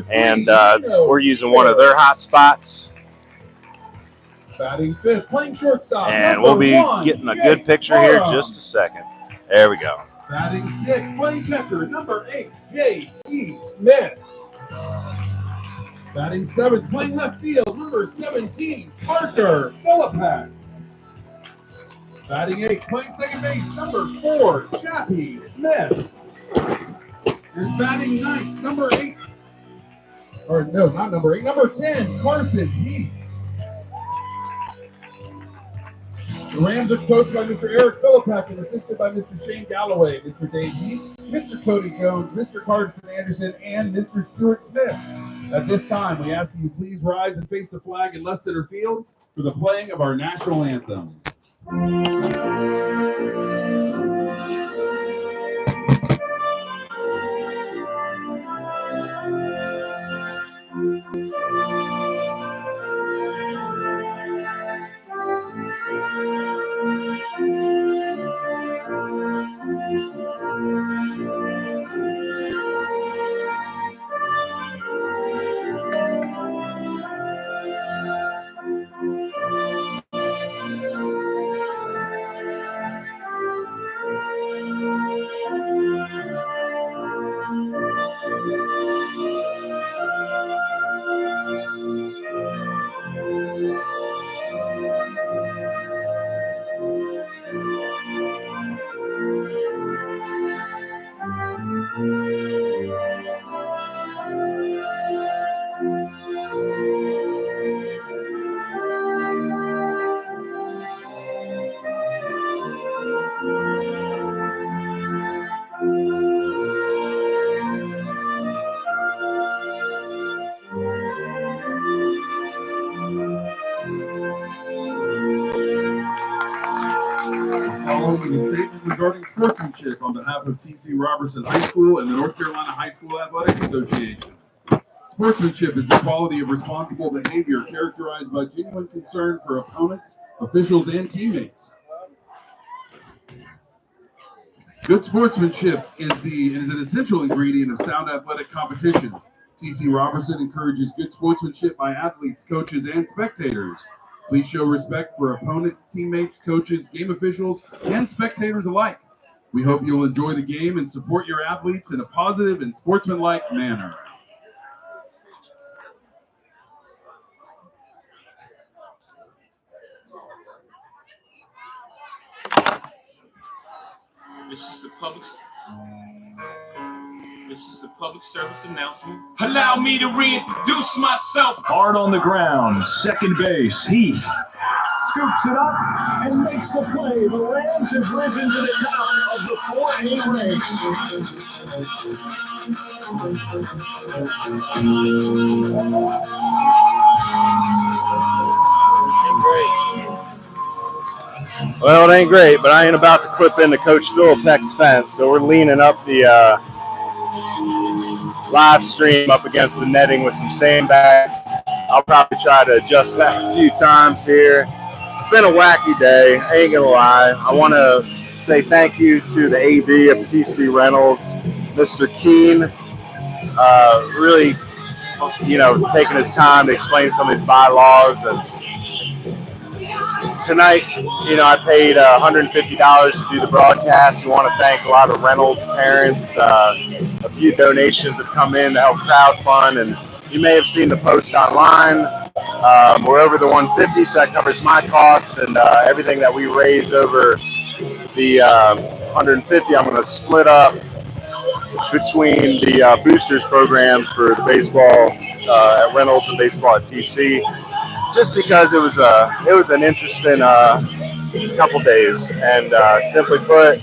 and we're using one of their hot spots. Batting fifth, playing shortstop. And we'll be getting a good picture here in just a second. There we go. Batting sixth, playing catcher, number 8, J.T. Smith. Batting seventh, playing left field, number 17, Parker Philippak. Batting eighth, playing second base, number 4, Chappie Smith. And batting ninth, number 8. Or no, not number 8, number 10, Carson Heath. The Rams are coached by Mr. Eric Philippak and assisted by Mr. Shane Galloway, Mr. Dave Heath, Mr. Cody Jones, Mr. Carson Anderson, and Mr. Stuart Smith. At this time, we ask that you please rise and face the flag in left center field for the playing of our national anthem. Regarding sportsmanship on behalf of T.C. Robertson High School and the North Carolina High School Athletic Association. Sportsmanship is the quality of responsible behavior characterized by genuine concern for opponents, officials, and teammates. Good sportsmanship is an essential ingredient of sound athletic competition. T.C. Robertson encourages good sportsmanship by athletes, coaches, and spectators. Please show respect for opponents, teammates, coaches, game officials, and spectators alike. We hope you'll enjoy the game and support your athletes in a positive and sportsmanlike manner. This is a public service announcement. Allow me to reintroduce myself. Hard on the ground, second base, Heath. Scoops it up and makes the play. The Rams have risen to the top of the 4A ranks. Well, it ain't great, but I ain't about to clip into Coach Philippak's fence, so we're leaning up the live stream up against the netting with some sandbags. I'll probably try to adjust that a few times here. It's been a wacky day, I ain't gonna lie. I want to say thank you to the AD of TC Reynolds, Mr. Keene, really, taking his time to explain some of these bylaws. And tonight, I paid $150 to do the broadcast. We want to thank a lot of Reynolds parents. A few donations have come in to help crowdfund, and you may have seen the post online. We're over the 150, so that covers my costs, and everything that we raise over the 150, I'm going to split up between the boosters programs for the baseball at Reynolds and baseball at TC. Just because it was an interesting couple days, and simply put,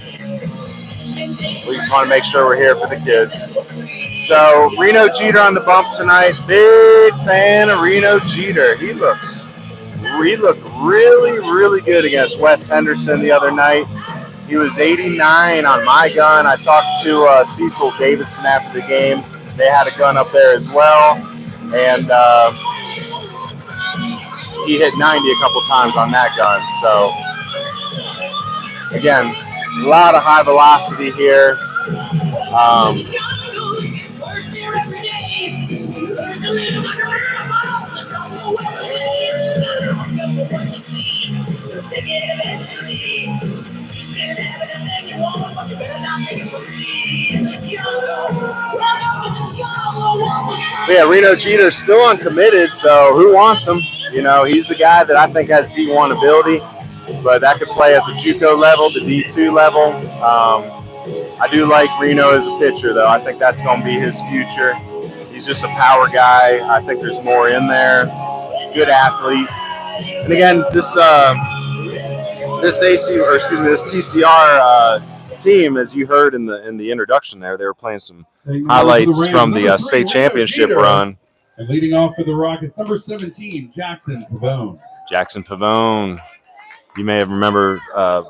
we just want to make sure we're here for the kids. So Reno Jeter on the bump tonight. Big fan of Reno Jeter. He looked really, really good against Wes Henderson the other night. He was 89 on my gun. I talked to Cecil Davidson after the game. They had a gun up there as well, and he hit 90 a couple times on that gun. So again, a lot of high velocity here. Yeah, Reno Jeter's still uncommitted, so who wants him? You know, he's a guy that I think has D1 ability, but that could play at the JUCO level, the D2 level. I do like Reno as a pitcher, though. I think that's going to be his future. He's just a power guy. I think there's more in there. Good athlete. And again, this TCR team, as you heard in the introduction there, they were playing some highlights from the state championship run. And leading off for the Rockets, number 17, Jackson Pavone. Jackson Pavone. You may have remember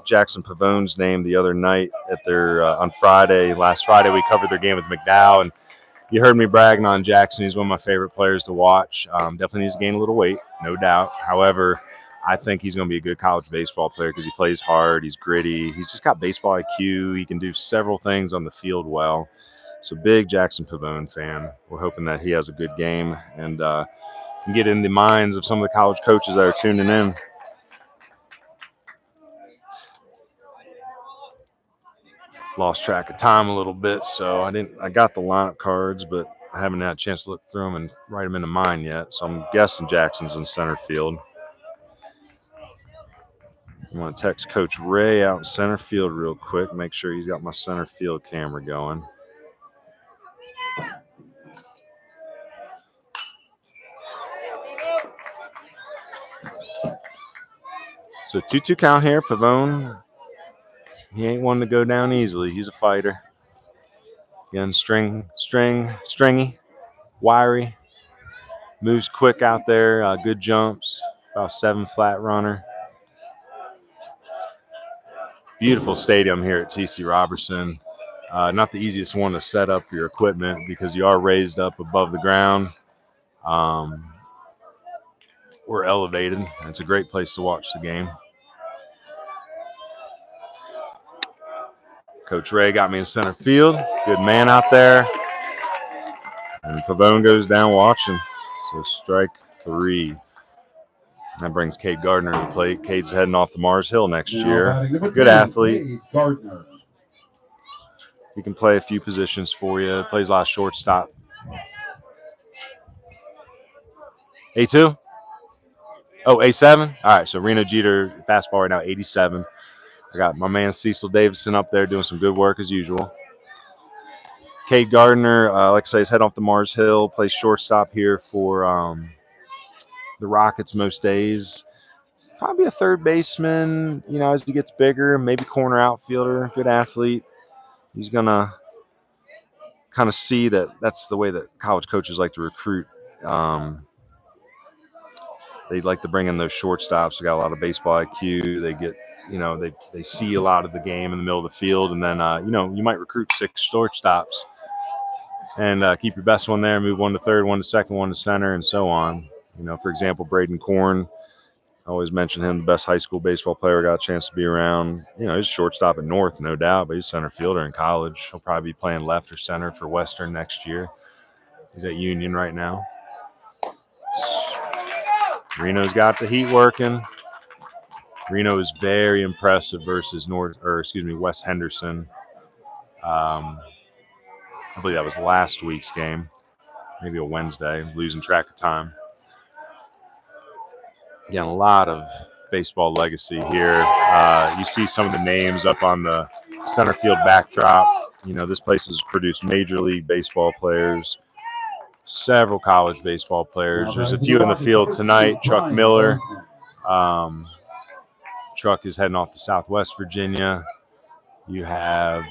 Jackson Pavone's name the other night at their on Friday. Last Friday, we covered their game with McDowell, and you heard me bragging on Jackson. He's one of my favorite players to watch. Definitely needs to gain a little weight, no doubt. However, I think he's going to be a good college baseball player because he plays hard. He's gritty. He's just got baseball IQ. He can do several things on the field well. So big Jackson Pavone fan. We're hoping that he has a good game and can get in the minds of some of the college coaches that are tuning in. Lost track of time a little bit, so I got the lineup cards, but I haven't had a chance to look through them and write them into mine yet. So I'm guessing Jackson's in center field. I'm going to text Coach Ray out in center field real quick, make sure he's got my center field camera going. So 2-2 count here. Pavone, he ain't one to go down easily. He's a fighter. Again, stringy, wiry. Moves quick out there. Good jumps. About 7 flat runner. Beautiful stadium here at TC Robertson. Not the easiest one to set up your equipment because you are raised up above the ground. We're elevated. It's a great place to watch the game. Coach Ray got me in center field. Good man out there. And Pavone goes down watching. So strike 3. That brings Cade Gardner to the plate. Cade's heading off to Mars Hill next year. Good athlete. Gardner. He can play a few positions for you. Plays a lot of shortstop. A2? Oh, A7? All right, so Reno Jeter, fastball right now, 87. I got my man Cecil Davidson up there doing some good work as usual. Cade Gardner, like I say, is heading off to Mars Hill. Plays shortstop here for the Rockets most days. Probably a third baseman, you know, as he gets bigger. Maybe corner outfielder, good athlete. He's going to kind of see that that's the way that college coaches like to recruit. They like to bring in those shortstops. They got a lot of baseball IQ. They get, you know, they see a lot of the game in the middle of the field. And then, you know, you might recruit 6 shortstops and keep your best one there, move 1 to third, 1 to second, 1 to center, and so on. You know, for example, Braden Korn, I always mention him, the best high school baseball player I got a chance to be around. You know, he's shortstop at North, no doubt, but he's center fielder in college. He'll probably be playing left or center for Western next year. He's at Union right now. Reno's got the heat working. Reno is very impressive versus West Henderson. I believe that was last week's game, maybe a Wednesday. I'm losing track of time. Again, a lot of baseball legacy here. You see some of the names up on the center field backdrop. You know, this place has produced Major League Baseball players, several college baseball players. There's a few in the field tonight. Chuck Miller. Truck is heading off to Southwest Virginia. You have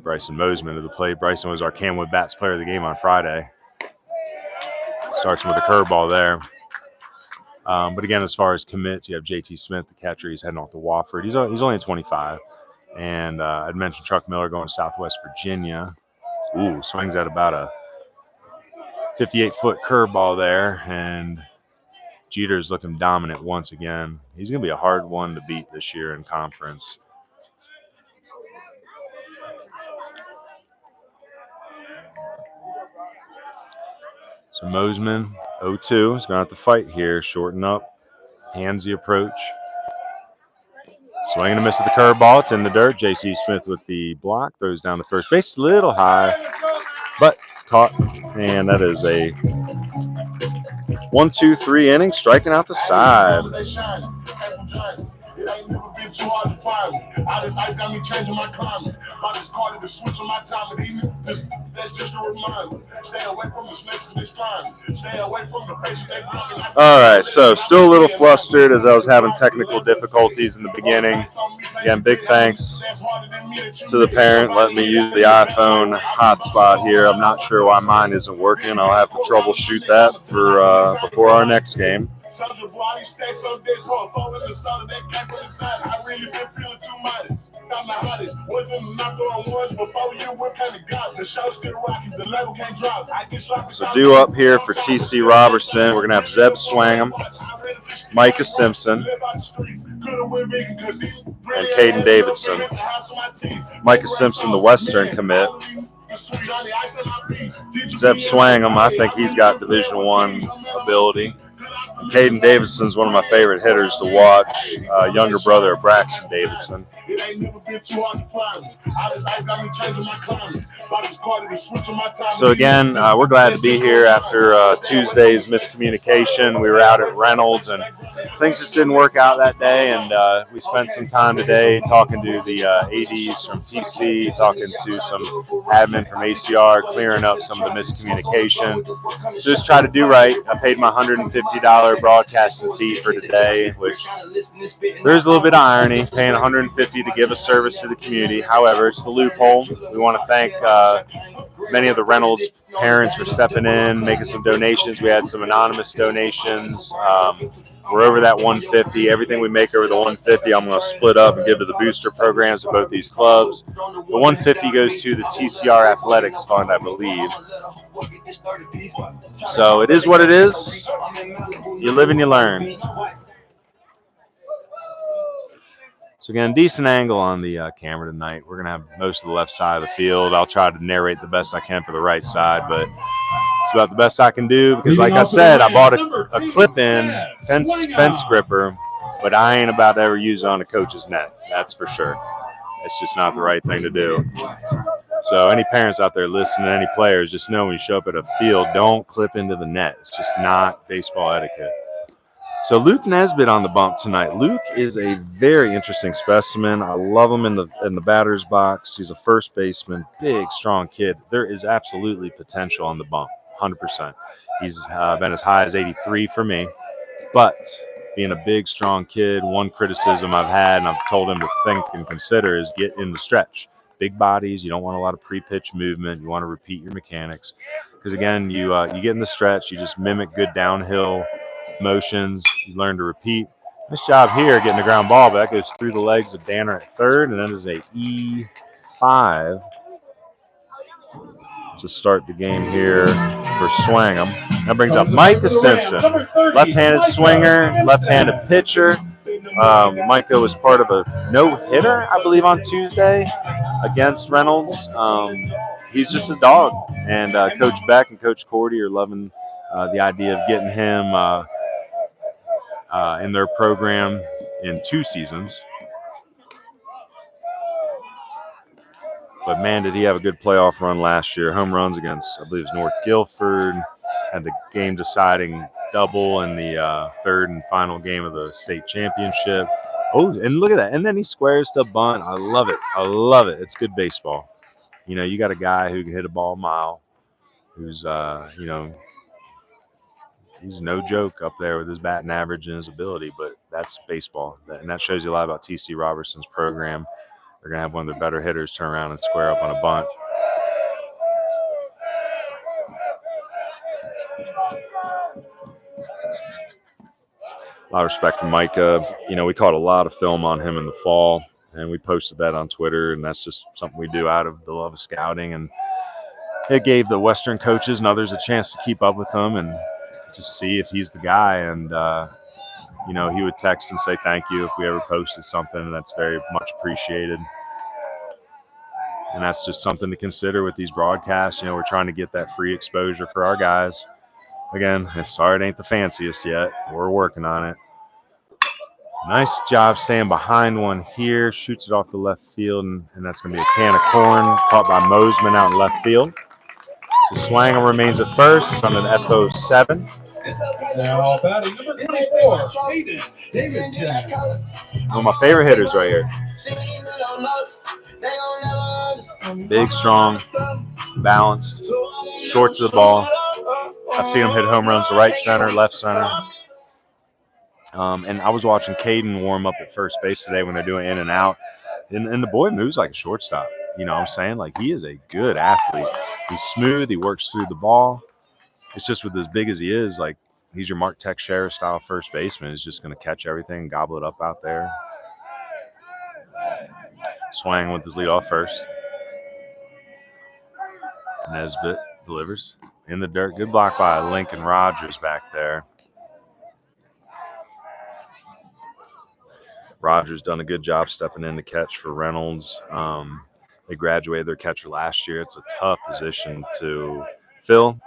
Bryson Mosman to the plate. Bryson was our Camwood Bats player of the game on Friday. Starts with a curveball there. But again, as far as commits, you have JT Smith, the catcher. He's heading off to Wofford. He's only 25. And I'd mentioned Chuck Miller going to Southwest Virginia. Ooh, swings at about a 58-foot curveball there. And Jeter's looking dominant once again. He's going to be a hard one to beat this year in conference. So Mosman, 0-2. He's going to have to fight here, shorten up, hands the approach. Swing and a miss at the curveball. It's in the dirt. J.C. Smith with the block. Throws down the first base. Little high, but caught. And that is a 1-2-3 inning, striking out the side. It ain't never been too hard to find me. All this ice got me changing my climate. I just called it the switch on my time. That's just a reminder. Stay away from the snakes and they slime. Stay away from the patients they blocking. All right, so still a little flustered as I was having technical difficulties in the beginning. Again, big thanks to the parent letting me use the iPhone hotspot here. I'm not sure why mine isn't working. I'll have to troubleshoot that for before our next game. Soldier boy, I stay so dead poor. Fall in the sun, that came from the side. I really been feeling too modest. I'm the hottest. Wasn't not throwing ones before you were kind of got. The show still rocking. The level can't drop. I get sloppy. So due up here for TC Robertson, we're gonna have Zeb Swangham, Micah Simpson, and Caden Davidson. Micah Simpson, the Western commit. Zeb Swangham, I think he's got Division I ability. Caden Davidson's one of my favorite hitters to watch, younger brother of Braxton Davidson. So again, we're glad to be here after Tuesday's miscommunication. We were out at Reynolds and things just didn't work out that day, and we spent some time today talking to the ADs from TC, talking to some admin from ACR, clearing up some of the miscommunication. So just try to do right. I paid my $150 broadcasting fee for today, which there's a little bit of irony, paying $150 to give a service to the community. However, it's the loophole. We want to thank many of the Reynolds parents for stepping in, making some donations. We had some anonymous donations. We're over that $150. Everything we make over the $150, I'm going to split up and give to the booster programs of both these clubs. The $150 goes to the TCR Athletics Fund, I believe. So it is what it is. You live and you learn. So again, decent angle on the camera tonight. We're going to have most of the left side of the field. I'll try to narrate the best I can for the right side, but it's about the best I can do because, like I said, I bought a clip-in fence gripper, but I ain't about to ever use it on a coach's net. That's for sure. It's just not the right thing to do. So any parents out there listening, any players, just know when you show up at a field, don't clip into the net. It's just not baseball etiquette. So Luke Nesbitt on the bump tonight. Luke is a very interesting specimen. I love him in the batter's box. He's a first baseman, big, strong kid. There is absolutely potential on the bump, 100%. He's been as high as 83 for me. But being a big, strong kid, one criticism I've had, and I've told him to think and consider, is get in the stretch. Big bodies, you don't want a lot of pre-pitch movement. You want to repeat your mechanics. Because, again, you get in the stretch, you just mimic good downhill motions, you learn to repeat. Nice job here getting the ground ball, but that goes through the legs of Danner at third, and that is a E5 to start the game here for Swangham. That brings up Micah Simpson, left-handed swinger, left-handed pitcher. Micah was part of a no-hitter, I believe, on Tuesday against Reynolds. He's just a dog, and Coach Beck and Coach Cordy are loving the idea of getting him in their program in 2 seasons. But, man, did he have a good playoff run last year. Home runs against, I believe it was North Guilford. Had the game-deciding double in the third and final game of the state championship. Oh, and look at that. And then he squares to bunt. I love it. I love it. It's good baseball. You know, you got a guy who can hit a ball a mile, who's, you know, he's no joke up there with his batting average and his ability, but that's baseball. And that shows you a lot about TC Robertson's program. They're going to have one of their better hitters turn around and square up on a bunt. A lot of respect for Micah. You know, we caught a lot of film on him in the fall, and we posted that on Twitter, and that's just something we do out of the love of scouting. And it gave the Western coaches and others a chance to keep up with him and just see if he's the guy. And, you know, he would text and say thank you if we ever posted something, and that's very much appreciated. And that's just something to consider with these broadcasts. You know, we're trying to get that free exposure for our guys. Again, sorry it ain't the fanciest yet. We're working on it. Nice job staying behind one here. Shoots it off the left field, and that's going to be a can of corn caught by Mosman out in left field. So Swangham remains at first on an FO7. Now batting number 24, Hayden Davidson. One of my favorite hitters right here. Big, strong, balanced, short to the ball. I've seen him hit home runs to right center, left center. And I was watching Caden warm up at first base today when they're doing in and out. And the boy moves like a shortstop. You know what I'm saying? Like, he is a good athlete. He's smooth. He works through the ball. It's just with as big as he is, like, he's your Mark Teixeira style first baseman. He's just going to catch everything and gobble it up out there. Swang with his lead off first. Nesbitt delivers in the dirt. Good block by Lincoln Rogers back there. Rogers done a good job stepping in to catch for Reynolds. They graduated their catcher last year. It's a tough position to fill.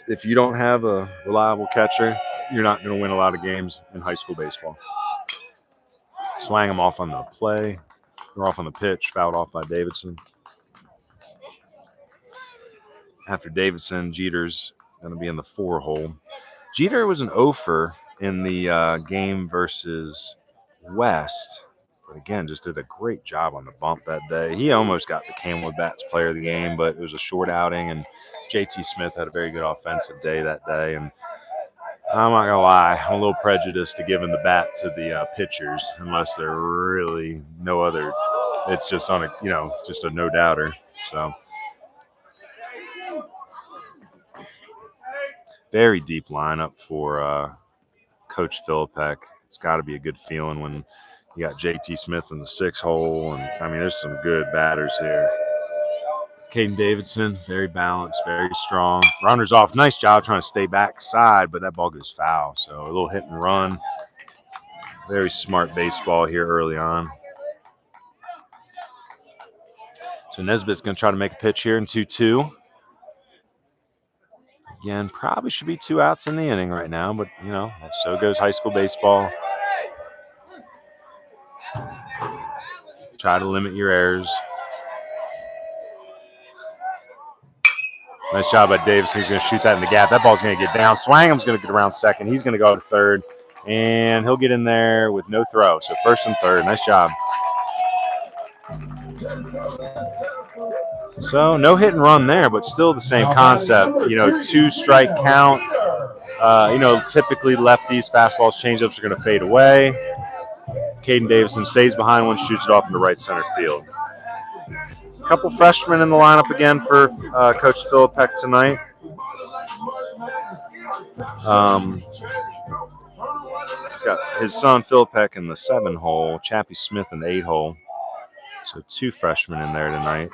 If you don't have a reliable catcher, you're not going to win a lot of games in high school baseball. Swang him off on the play. They're off on the pitch, fouled off by Davidson. After Davidson, Jeter's going to be in the 4 hole. Jeter was an offer in the game versus West, but again, just did a great job on the bump that day. He almost got the Camwood Bats player of the game, but it was a short outing, and JT Smith had a very good offensive day that day. And I'm not gonna lie, I'm a little prejudiced to giving the bat to the pitchers unless they're really no other. It's just on a just a no doubter. So very deep lineup for Coach Philippek. It's got to be a good feeling when you got JT Smith in the 6 hole, and I mean, there's some good batters here. Caden Davidson, very balanced, very strong. Runners off. Nice job trying to stay backside, but that ball goes foul. So a little hit and run. Very smart baseball here early on. So Nesbitt's going to try to make a pitch here in 2-2. Again, probably should be 2 outs in the inning right now, but, so goes high school baseball. Try to limit your errors. Nice job by Davidson. He's going to shoot that in the gap. That ball's going to get down. Swangham's going to get around second. He's going to go to third, and he'll get in there with no throw. So first and third. Nice job. So no hit and run there, but still the same concept. 2-strike count. Typically lefties, fastballs, changeups are going to fade away. Caden Davidson stays behind one, shoots it off into right center field. A couple freshmen in the lineup again for Coach Philippek tonight. He's got his son Philippek in the 7 hole, Chappie Smith in the 8 hole. So 2 freshmen in there tonight.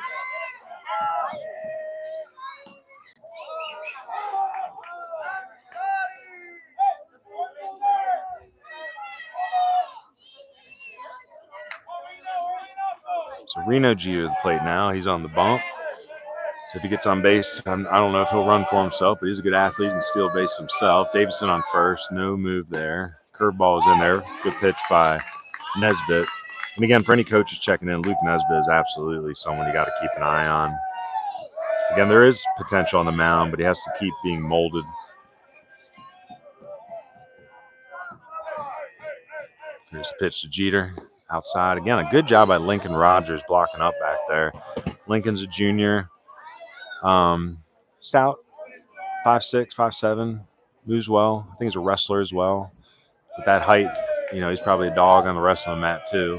So Reno Jeter to the plate now. He's on the bump. So if he gets on base, I don't know if he'll run for himself, but he's a good athlete and steal base himself. Davidson on first. No move there. Curveball is in there. Good pitch by Nesbitt. And again, for any coaches checking in, Luke Nesbitt is absolutely someone you got to keep an eye on. Again, there is potential on the mound, but he has to keep being molded. Here's a pitch to Jeter. Outside. Again, a good job by Lincoln Rogers blocking up back there. Lincoln's a junior. Stout. 5'6", 5'7". Moves well. I think he's a wrestler as well. With that height, he's probably a dog on the wrestling mat too.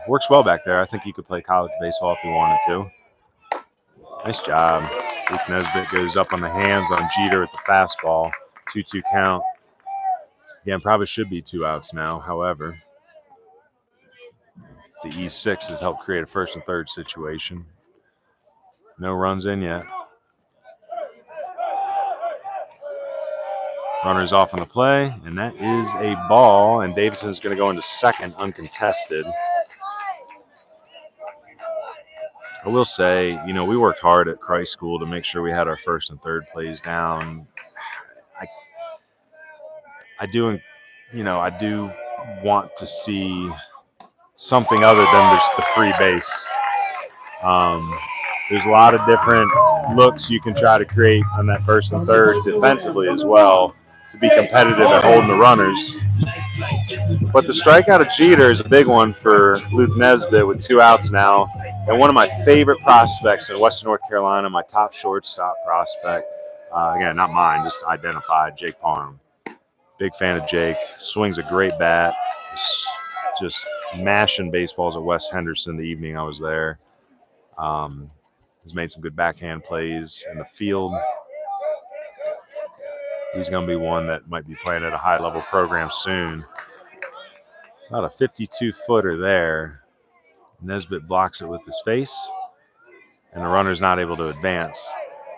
Works well back there. I think he could play college baseball if he wanted to. Nice job. Luke Nesbitt goes up on the hands on Jeter with the fastball. 2-2 count. Again, probably should be 2 outs now. However, the E6 has helped create a first and third situation. No runs in yet. Runners off on the play, and that is a ball, and Davidson's going to go into second uncontested. I will say, we worked hard at Christ School to make sure we had our first and third plays down. I do want to see something other than just the free base. There's a lot of different looks you can try to create on that first and third defensively as well to be competitive at holding the runners. But the strikeout of Jeter is a big one for Luke Nesbitt with 2 outs now. And one of my favorite prospects in Western North Carolina, my top shortstop prospect. Again, not mine, just identified, Jake Parham. Big fan of Jake. Swings a great bat. Just mashing baseballs at West Henderson the evening I was there. He's made some good backhand plays in the field. He's going to be one that might be playing at a high-level program soon. About a 52-footer there. Nesbitt blocks it with his face, and the runner's not able to advance.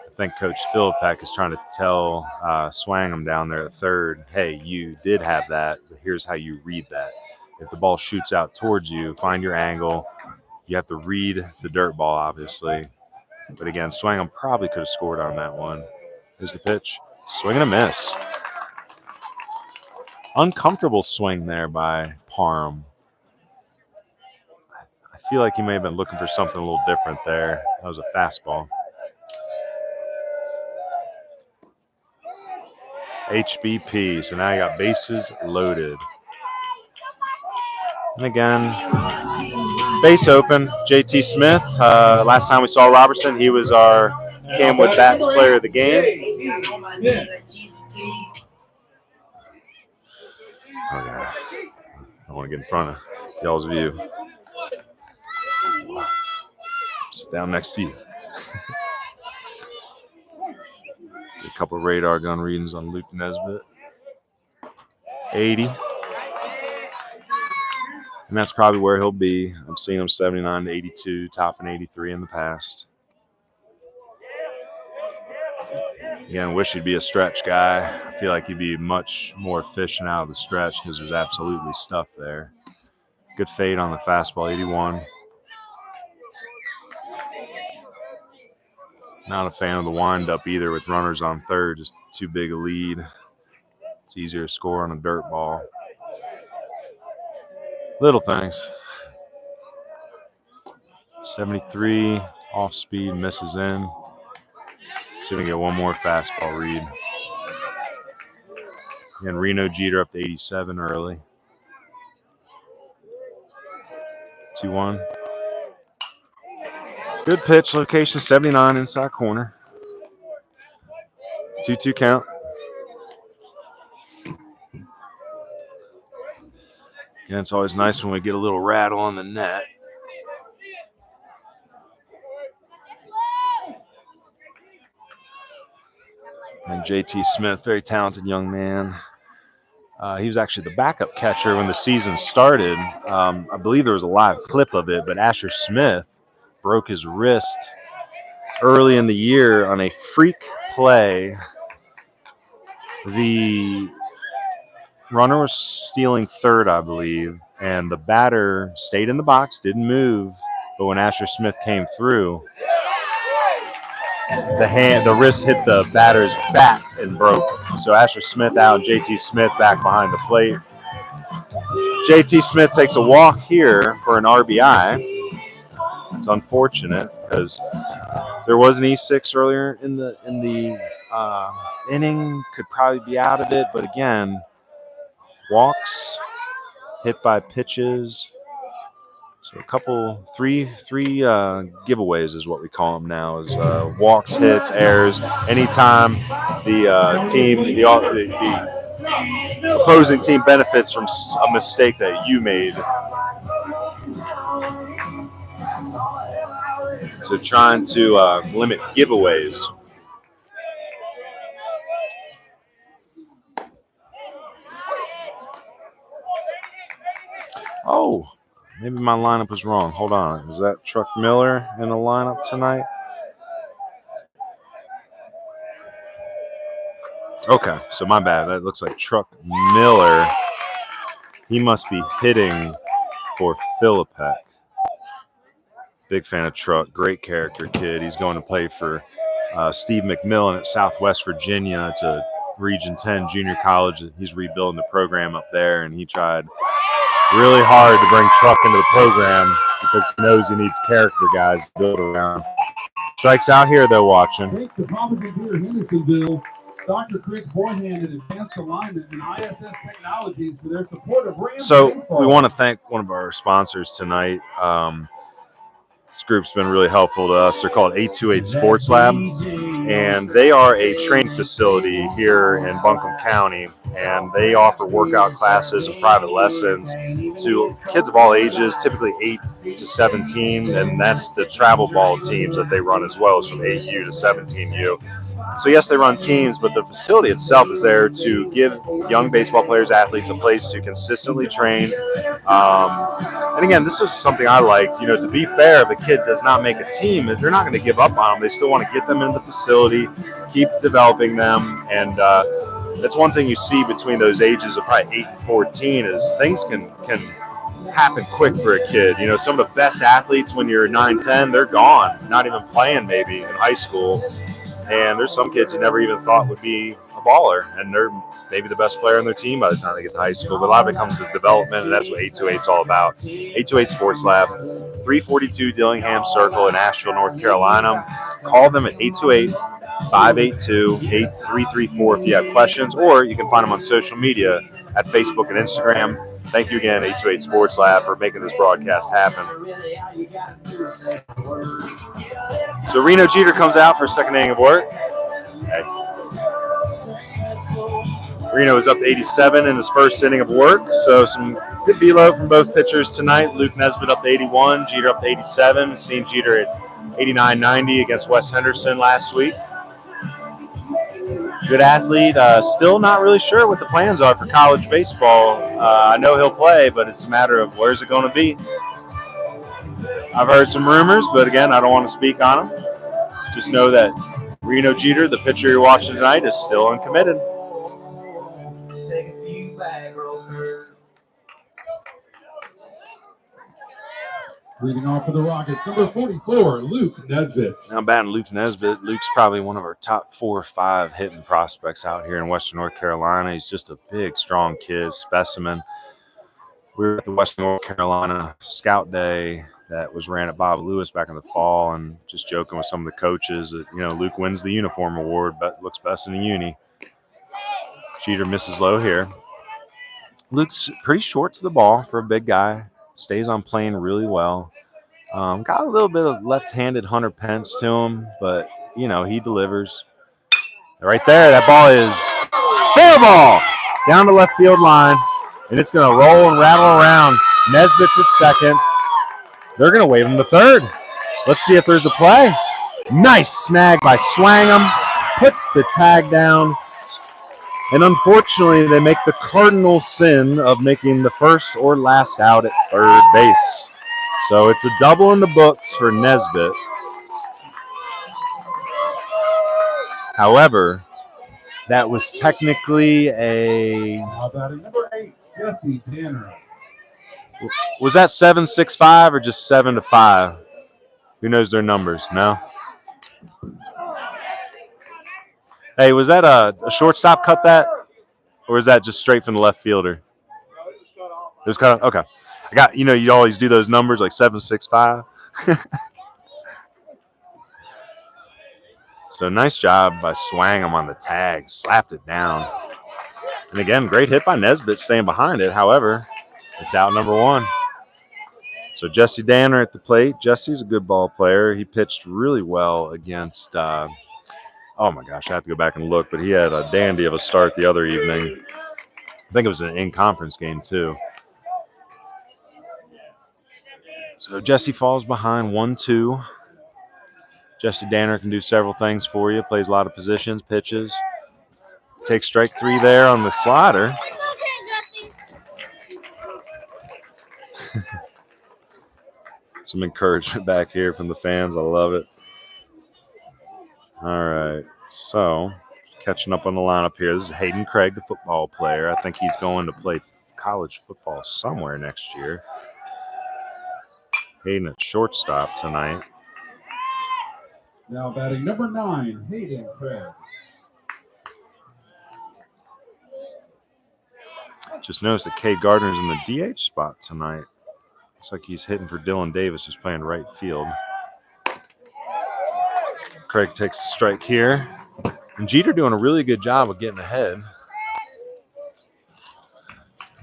I think Coach Philippek is trying to tell Swangam down there at third, hey, you did have that, but here's how you read that. If the ball shoots out towards you, find your angle. You have to read the dirt ball, obviously. But again, Swangam probably could have scored on that one. Here's the pitch. Swing and a miss. Uncomfortable swing there by Parham. I feel like he may have been looking for something a little different there. That was a fastball. HBP. So now you got bases loaded. And again, base open. JT Smith. Last time we saw Robertson, he was our Camwood Bats player of the game. Oh, yeah. I want to get in front of y'all's view. Sit down next to you. A couple radar gun readings on Luke Nesbitt. 80. And that's probably where he'll be. I've seen him 79 to 82, topping 83 in the past. Again, wish he'd be a stretch guy. I feel like he'd be much more efficient out of the stretch because there's absolutely stuff there. Good fade on the fastball, 81. Not a fan of the windup either with runners on third. Just too big a lead. It's easier to score on a dirt ball. Little things. 73, off speed, misses in. See if we can get one more fastball read. Again, Reno Jeter up to 87 early. 2-1. Good pitch, location 79, inside corner. 2-2 count. Again, it's always nice when we get a little rattle on the net. And JT Smith, very talented young man. He was actually the backup catcher when the season started. I believe there was a live clip of it, but Asher Smith broke his wrist early in the year on a freak play. The runner was stealing third, I believe, and the batter stayed in the box, didn't move, but when Asher Smith came through, the wrist hit the batter's bat and broke. So Asher Smith out, JT Smith back behind the plate. JT Smith takes a walk here for an RBI. It's unfortunate because there was an E6 earlier in the inning. Could probably be out of it, but again, walks, hit by pitches. So three giveaways is what we call them now. Is walks, hits, errors. Anytime the opposing team benefits from a mistake that you made. So trying to limit giveaways. Oh, maybe my lineup was wrong. Hold on. Is that Truck Miller in the lineup tonight? Okay, so my bad. That looks like Truck Miller. He must be hitting for Philippek. Big fan of Truck. Great character kid. He's going to play for Steve McMillan at Southwest Virginia. It's a Region 10 junior college. He's rebuilding the program up there, and he tried really hard to bring Truck into the program because he knows he needs character guys to build around. Strikes out here, though, watching. Thanks to Papa Beer Hendersonville, Dr. Chris Boyhan and Advanced Alignment and ISS Technologies for their support of Rams So baseball. we want to thank one of our sponsors tonight. This group's been really helpful to us. They're called 828 Sports Lab, and they are a training facility here in Buncombe County, and they offer workout classes and private lessons to kids of all ages, typically 8 to 17, and that's the travel ball teams that they run as well, from 8U to 17U. So yes, they run teams, but the facility itself is there to give young baseball players, athletes, a place to consistently train. And again, this is something I liked. To be fair, if a kid does not make a team, they're not going to give up on them. They still want to get them into the facility, keep developing them, and that's one thing you see between those ages of probably 8 and 14 is things can happen quick for a kid. Some of the best athletes when you're 9, 10, they're gone, not even playing maybe in high school. And there's some kids you never even thought would be a baller, and they're maybe the best player on their team by the time they get to high school. But a lot of it comes to development, and that's what 828 is all about. 828 Sports Lab, 342 Dillingham Circle in Asheville, North Carolina. Call them at 828-582-8334 if you have questions, or you can find them on social media at Facebook and Instagram. Thank you again, 828 Sports Lab, for making this broadcast happen. So Reno Jeter comes out for a second inning of work. Okay. Reno is up to 87 in his first inning of work, so some good velo from both pitchers tonight. Luke Nesbitt up to 81, Jeter up to 87. We've seen Jeter at 89-90 against Wes Henderson last week. Good athlete. Still not really sure what the plans are for college baseball. I know he'll play, but it's a matter of where's it going to be. I've heard some rumors, but again, I don't want to speak on them. Just know that Reno Jeter, the pitcher you're watching tonight, is still uncommitted. Leading off for the Rockets, number 44, Luke Nesbitt. Now batting Luke Nesbitt. Luke's probably one of our top 4 or 5 hitting prospects out here in Western North Carolina. He's just a big, strong kid, specimen. We were at the Western North Carolina Scout Day that was ran at Bob Lewis back in the fall, and just joking with some of the coaches that, Luke wins the uniform award, but looks best in the uni. Jeter misses low here. Luke's pretty short to the ball for a big guy. Stays on plane really well. Got a little bit of left-handed Hunter Pence to him, but, he delivers. Right there, that ball is fair ball down the left field line, and it's going to roll and rattle around. Nesbitt's at second. They're going to wave him to third. Let's see if there's a play. Nice snag by Swangham. Puts the tag down. And unfortunately, they make the cardinal sin of making the first or last out at third base. So it's a double in the books for Nesbitt. However, that was technically a... How about it? Number 8, Jesse Danner. Was that 7-6-5 or just 7-5? Who knows their numbers? No? Hey, was that a shortstop cut that? Or is that just straight from the left fielder? It was cut off? Okay. I got, you always do those numbers like 7-6-5. So nice job by Swangham on the tag. Slapped it down. And again, great hit by Nesbitt staying behind it. However, it's out number 1. So Jesse Danner at the plate. Jesse's a good ball player. He pitched really well against, oh my gosh, I have to go back and look, but he had a dandy of a start the other evening. I think it was an in-conference game too. So Jesse falls behind 1-2. Jesse Danner can do several things for you. Plays a lot of positions, pitches. Takes strike 3 there on the slider. Some encouragement back here from the fans. I love it. All right. So catching up on the lineup here. This is Hayden Craig, the football player. I think he's going to play college football somewhere next year. Hayden at shortstop tonight. Now batting number 9, Hayden Craig. Just noticed that Cade Gardner's in the DH spot tonight. Looks like he's hitting for Dylan Davis, who's playing right field. Craig takes the strike here. And Jeter doing a really good job of getting ahead.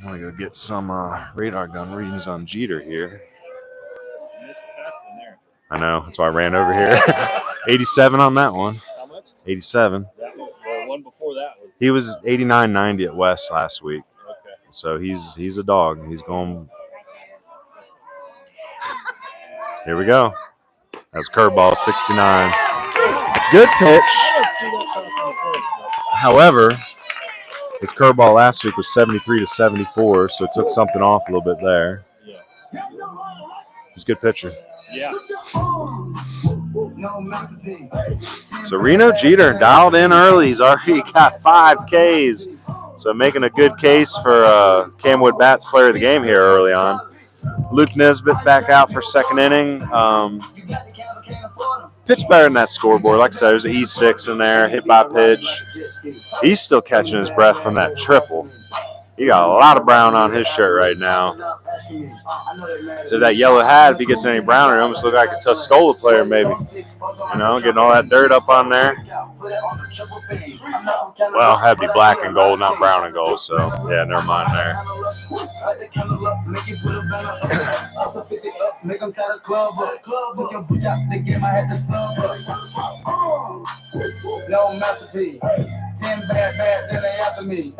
I want to go get some radar gun readings on Jeter here. I know. That's why I ran over here. 87 on that one. How much? 87. The one before that was. He was 89.90 at West last week. Okay. So he's a dog. He's going. Here we go. That's curveball, 69. Good pitch. However, his curveball last week was 73 to 74, so it took something off a little bit there. Yeah. He's a good pitcher. Yeah. So Reno Jeter dialed in early. He's already got 5 Ks. So making a good case for Camwood Bats player of the game here early on. Luke Nesbitt back out for second inning. Pitched better than that scoreboard. Like I said, there's an E6 in there, hit by pitch. He's still catching his breath from that triple. He got a lot of brown on his shirt right now. So that yellow hat, if he gets any browner, it almost look like a Tuscola player maybe. You know, getting all that dirt up on there. Well, that'd be black and gold, not brown and gold. So, yeah, never mind there. No masterpiece. 10 bad, 10 after me.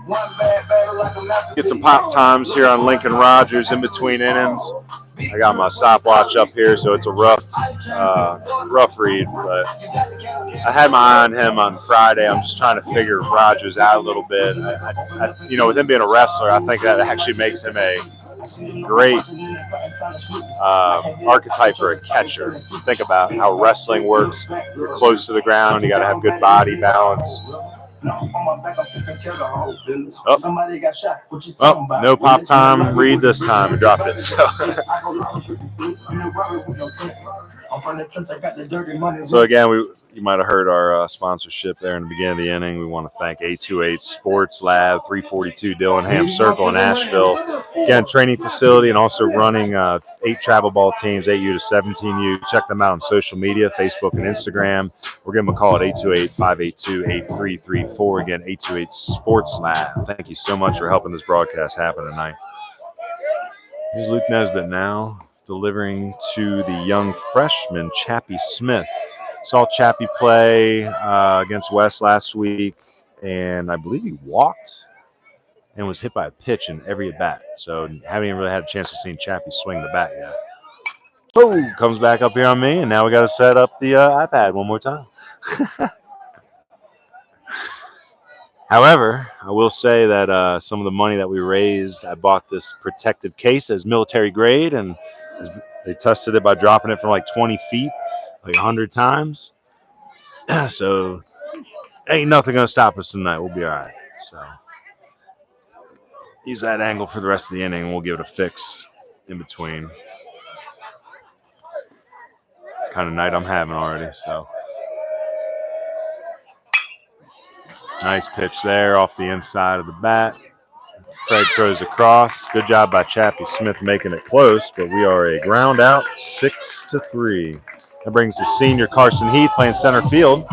One bad like a masterpiece. Get some pop times here on Lincoln Rogers in between innings. I got my stopwatch up here, so it's a rough read. But I had my eye on him on Friday. I'm just trying to figure Rogers out a little bit. You know, with him being a wrestler, I think that actually makes him a great archetype for a catcher. Think about how wrestling works. You're close to the ground. You got to have good body balance. Oh, no pop time. Read this time and dropped it. So again, you might have heard our sponsorship there in the beginning of the inning. We want to thank 828 Sports Lab, 342 Dillingham Circle in Asheville. Again, training facility and also running 8 travel ball teams, 8U to 17U. Check them out on social media, Facebook and Instagram. Or give them a call at 828-582-8334. Again, 828 Sports Lab. Thank you so much for helping this broadcast happen tonight. Here's Luke Nesbitt now, delivering to the young freshman, Chappie Smith. Saw Chappie play against West last week, and I believe he walked and was hit by a pitch in every at-bat. So haven't even really had a chance to see Chappie swing the bat yet. Oh, comes back up here on me, and now we got to set up the iPad one more time. However, I will say that some of the money that we raised, I bought this protective case as military grade, and they tested it by dropping it from like 20 feet, like 100 times. So ain't nothing going to stop us tonight. We'll be all right. So use that angle for the rest of the inning, and we'll give it a fix in between. It's the kind of night I'm having already. So nice pitch there off the inside of the bat. Craig throws across. Good job by Chappie Smith making it close, but we are a ground out, 6-3. That brings the senior Carson Heath playing center field.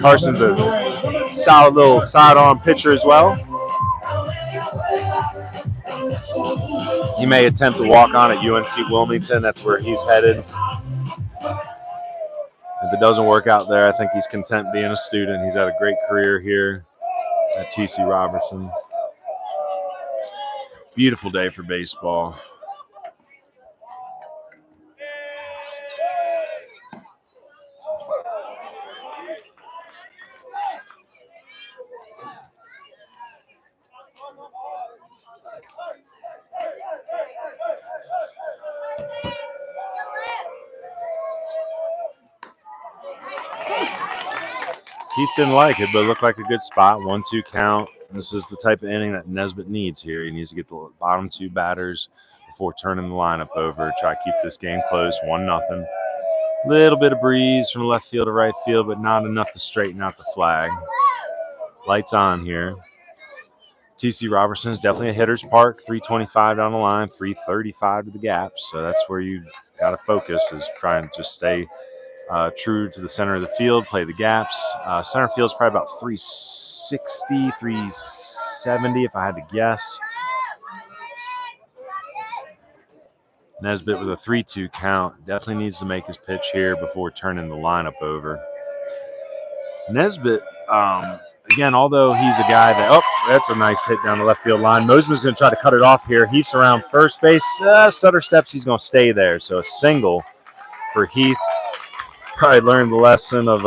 Carson's a solid little sidearm pitcher as well. He may attempt to walk on at UNC Wilmington. That's where he's headed. If it doesn't work out there, I think he's content being a student. He's had a great career here at TC Robertson. Beautiful day for baseball. Keith didn't like it, but it looked like a good spot. 1-2 count. This is the type of inning that Nesbitt needs here. He needs to get the bottom 2 batters before turning the lineup over. Try to keep this game close, 1-0. Little bit of breeze from left field to right field, but not enough to straighten out the flag. Lights on here. TC Robertson is definitely a hitter's park. 325 down the line, 335 to the gap. So that's where you got to focus, is trying to just stay true to the center of the field, play the gaps. Center field is probably about 360, 370 if I had to guess. Nesbitt with a 3-2 count. Definitely needs to make his pitch here before turning the lineup over. Nesbitt, again, although he's a guy that, that's a nice hit down the left field line. Mosman's going to try to cut it off here. Heath's around first base. Stutter steps, he's going to stay there. So a single for Heath. Probably learned the lesson of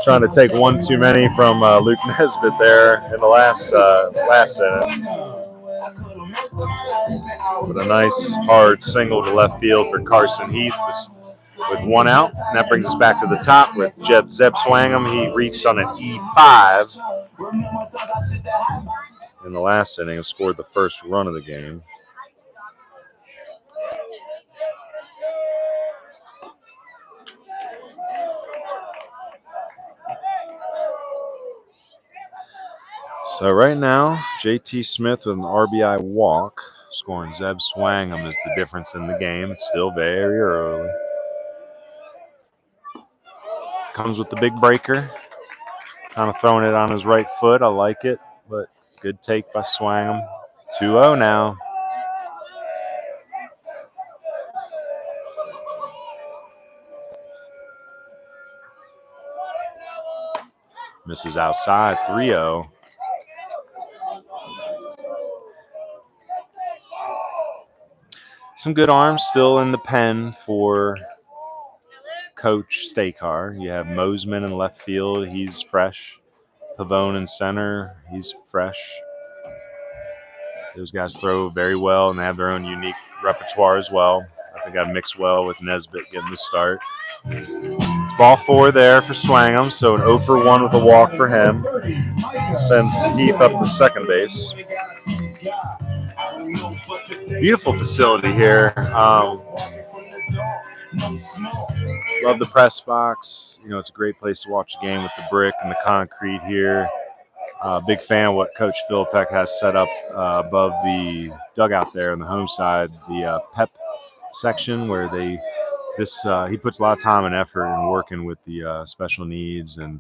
trying to take one too many from Luke Nesbitt there in the last inning. With a nice hard single to left field for Carson Heath with one out. And that brings us back to the top with Zeb Swangham. He reached on an E5 in the last inning and scored the first run of the game. So right now, JT Smith with an RBI walk, scoring Zeb Swangham is the difference in the game. It's still very early. Comes with the big breaker. Kind of throwing it on his right foot. I like it, but good take by Swangham. 2-0 now. Misses outside, 3-0. Some good arms still in the pen for Coach Stakar. You have Mosman in left field. He's fresh. Pavone in center. He's fresh. Those guys throw very well, and they have their own unique repertoire as well. I think I mixed well with Nesbitt getting the start. It's ball 4 there for Swangham, so an 0 for 1 with a walk for him. Sends Heath up to second base. Beautiful facility here. Love the press box. You know, it's a great place to watch a game with the brick and the concrete here. Big fan of what Coach Philipek has set up above the dugout there on the home side, the PEP section, where he puts a lot of time and effort in working with the special needs and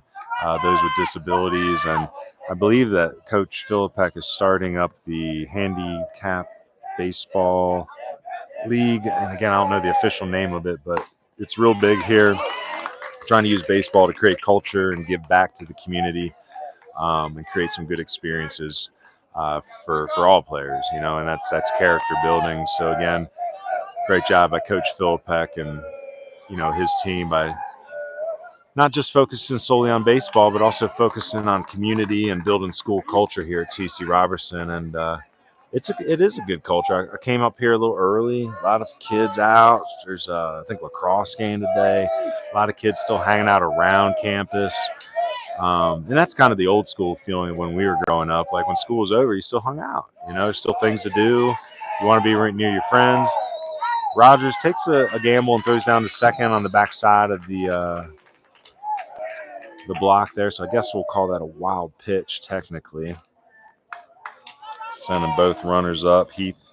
those with disabilities. And I believe that Coach Philipek is starting up the handicap baseball league. And again, I don't know the official name of it, but it's real big here. Trying to use baseball to create culture and give back to the community and create some good experiences for all players, you know, and that's character building. So again, great job by Coach Philipek and, you know, his team by not just focusing solely on baseball, but also focusing on community and building school culture here at TC Robertson. And it is a good culture. I came up here a little early. A lot of kids out. There's I think lacrosse game today. A lot of kids still hanging out around campus. And that's kind of the old school feeling when we were growing up. Like when school was over, you still hung out. You know, there's still things to do. You want to be right near your friends. Rogers takes a gamble and throws down to second on the backside of the block there. So I guess we'll call that a wild pitch technically. Sending both runners up. Heath.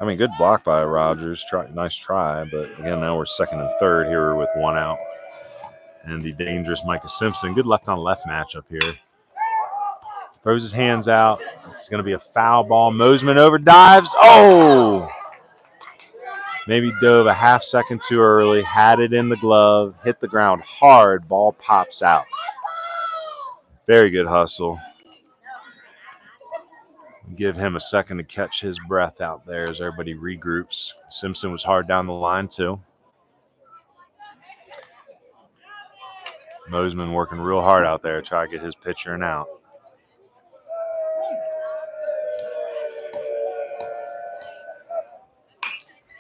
I mean, good block by Rogers. Nice try. But again, now we're second and third here with one out. And the dangerous Micah Simpson. Good left-on-left matchup here. Throws his hands out. It's going to be a foul ball. Mosman over dives. Oh! Maybe dove a half second too early. Had it in the glove. Hit the ground hard. Ball pops out. Very good hustle. Give him a second to catch his breath out there as everybody regroups. Simpson was hard down the line too. Mosman working real hard out there to try to get his pitcher and out.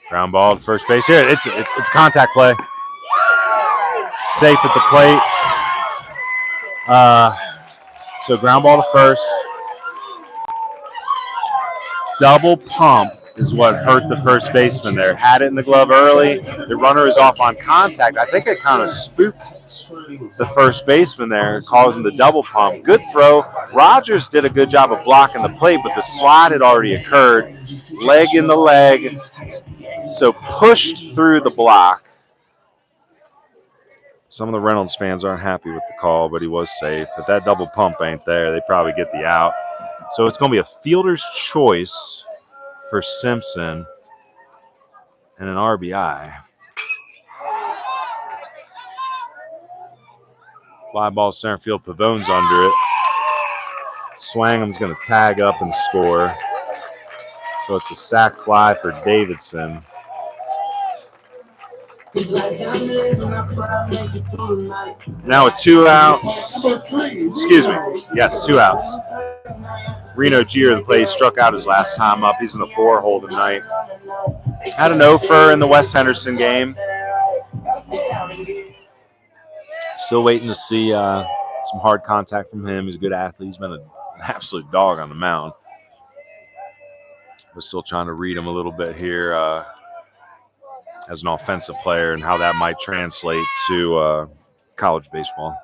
Ground ball to first base here. It's contact play. Safe at the plate. So ground ball to first. Double pump is what hurt the first baseman there. Had it in the glove early. The runner is off on contact. I think it kind of spooked the first baseman there, causing the double pump. Good throw. Rogers did a good job of blocking the plate, but the slide had already occurred. Leg in the leg. So pushed through the block. Some of the Reynolds fans aren't happy with the call, but he was safe. If that double pump ain't there, they probably get the out. So it's going to be a fielder's choice for Simpson and an RBI. Fly ball center field. Pavone's under it. Swangham's going to tag up and score. So it's a sac fly for Davidson. Now with 2 outs. Excuse me. Yes, 2 outs. Reno Gier, the play, struck out his last time up. He's in the 4-hole tonight. Had an 0-for in the West Henderson game. Still waiting to see some hard contact from him. He's a good athlete. He's been an absolute dog on the mound. We're still trying to read him a little bit here as an offensive player and how that might translate to college baseball.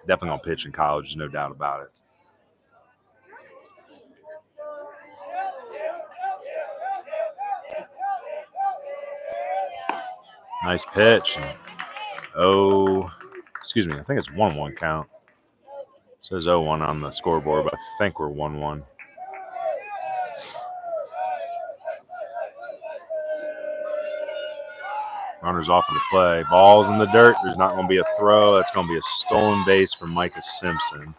Definitely going to pitch in college, there's no doubt about it. Nice pitch. Excuse me, I think it's 1-1 count. It says 0-1 on the scoreboard, but I think we're 1-1. Runner's off in the play. Ball's in the dirt. There's not going to be a throw. That's going to be a stolen base from Micah Simpson.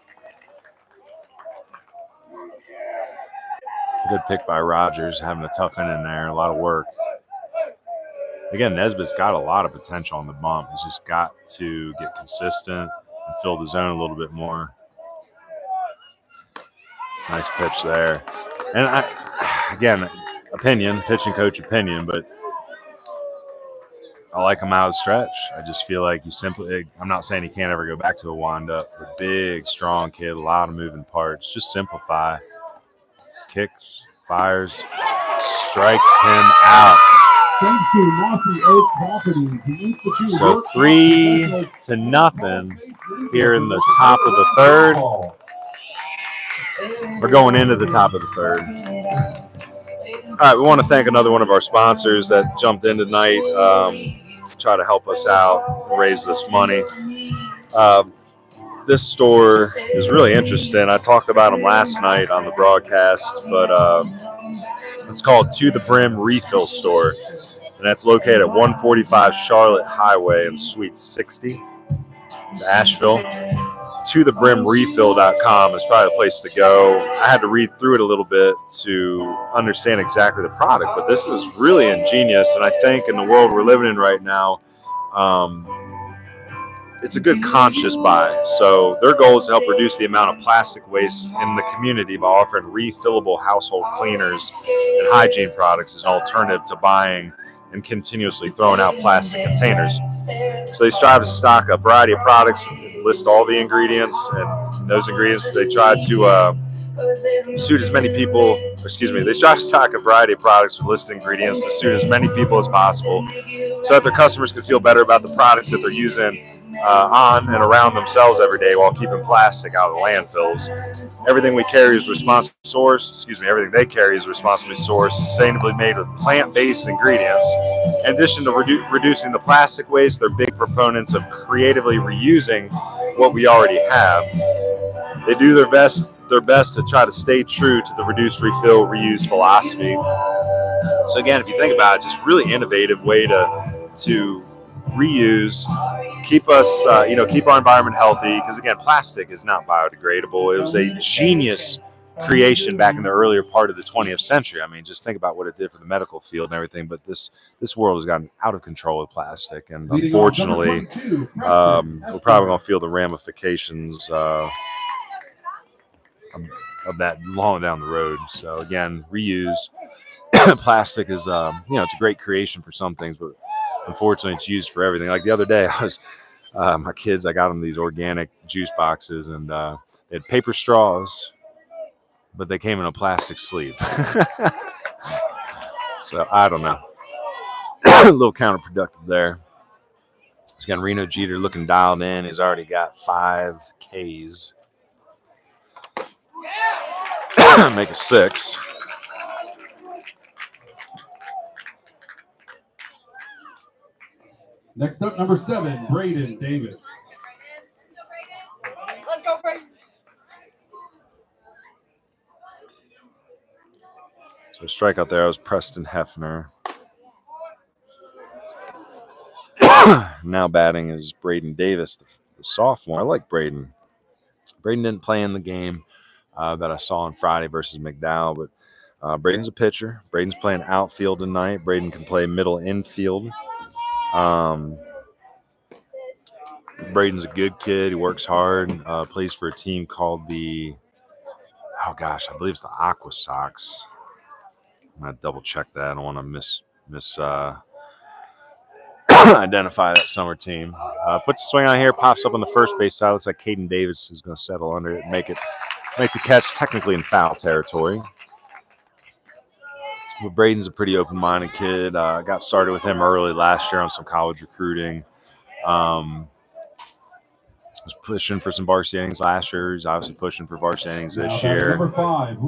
Good pick by Rogers, having a tough inning there. A lot of work. Again, Nesbitt's got a lot of potential on the bump. He's just got to get consistent and fill the zone a little bit more. Nice pitch there. And again, pitching coach opinion, but I like him out of the stretch. I just feel like I'm not saying he can't ever go back to a wind-up, but big, strong kid, a lot of moving parts. Just simplify. Kicks, fires, strikes him out. So 3-0 here in the top of the third. We're going into the top of the third. All right, we want to thank another one of our sponsors that jumped in tonight to try to help us out, raise this money. This store is really interesting. I talked about them last night on the broadcast, but it's called To The Brim Refill Store, and that's located at 145 Charlotte Highway in Suite 60. It's Asheville. ToTheBrimRefill.com is probably the place to go. I had to read through it a little bit to understand exactly the product, but this is really ingenious, and I think in the world we're living in right now, it's a good conscious buy. So their goal is to help reduce the amount of plastic waste in the community by offering refillable household cleaners and hygiene products as an alternative to buying and continuously throwing out plastic containers. So they strive to stock a variety of products, list all the ingredients, and those ingredients they try to suit as many people, they strive to stock a variety of products with listed ingredients to suit as many people as possible so that their customers can feel better about the products that they're using on and around themselves every day while keeping plastic out of the landfills. Everything we carry is responsibly sourced, everything they carry is responsibly sourced, sustainably made with plant-based ingredients. In addition to reducing the plastic waste, they're big proponents of creatively reusing what we already have. They do their best to try to stay true to the reduce, refill, reuse philosophy. So again, if you think about it, just really innovative way to reuse, keep us, keep our environment healthy. Because again, plastic is not biodegradable. It was a genius creation back in the earlier part of the 20th century. I mean, just think about what it did for the medical field and everything. But this world has gotten out of control with plastic, and unfortunately, we're probably going to feel the ramifications of that long down the road. So again, reuse. Plastic is, it's a great creation for some things, but unfortunately, it's used for everything. Like the other day, I was my kids. I got them these organic juice boxes, and they had paper straws, but they came in a plastic sleeve. So I don't know. A little counterproductive there. He's got Reno Jeter looking dialed in. He's already got 5 Ks. Make it 6. Next up, number 7, Braden Davis. Let's go, Braden. So strikeout there was Preston Hefner. Now batting is Braden Davis, the sophomore. I like Braden. Braden didn't play in the game that I saw on Friday versus McDowell, but Braden's a pitcher. Braden's playing outfield tonight. Braden can play middle infield. Braden's a good kid. He works hard. Plays for a team called the, I believe it's the Aqua Sox. I'm going to double check that. I don't want to identify that summer team. Puts the swing on here, pops up on the first base side. Looks like Caden Davis is going to settle under it and make the catch, technically in foul territory. But Braden's a pretty open-minded kid. Got started with him early last year on some college recruiting. Was pushing for some varsity innings last year. He's obviously pushing for varsity innings this year. Number 5,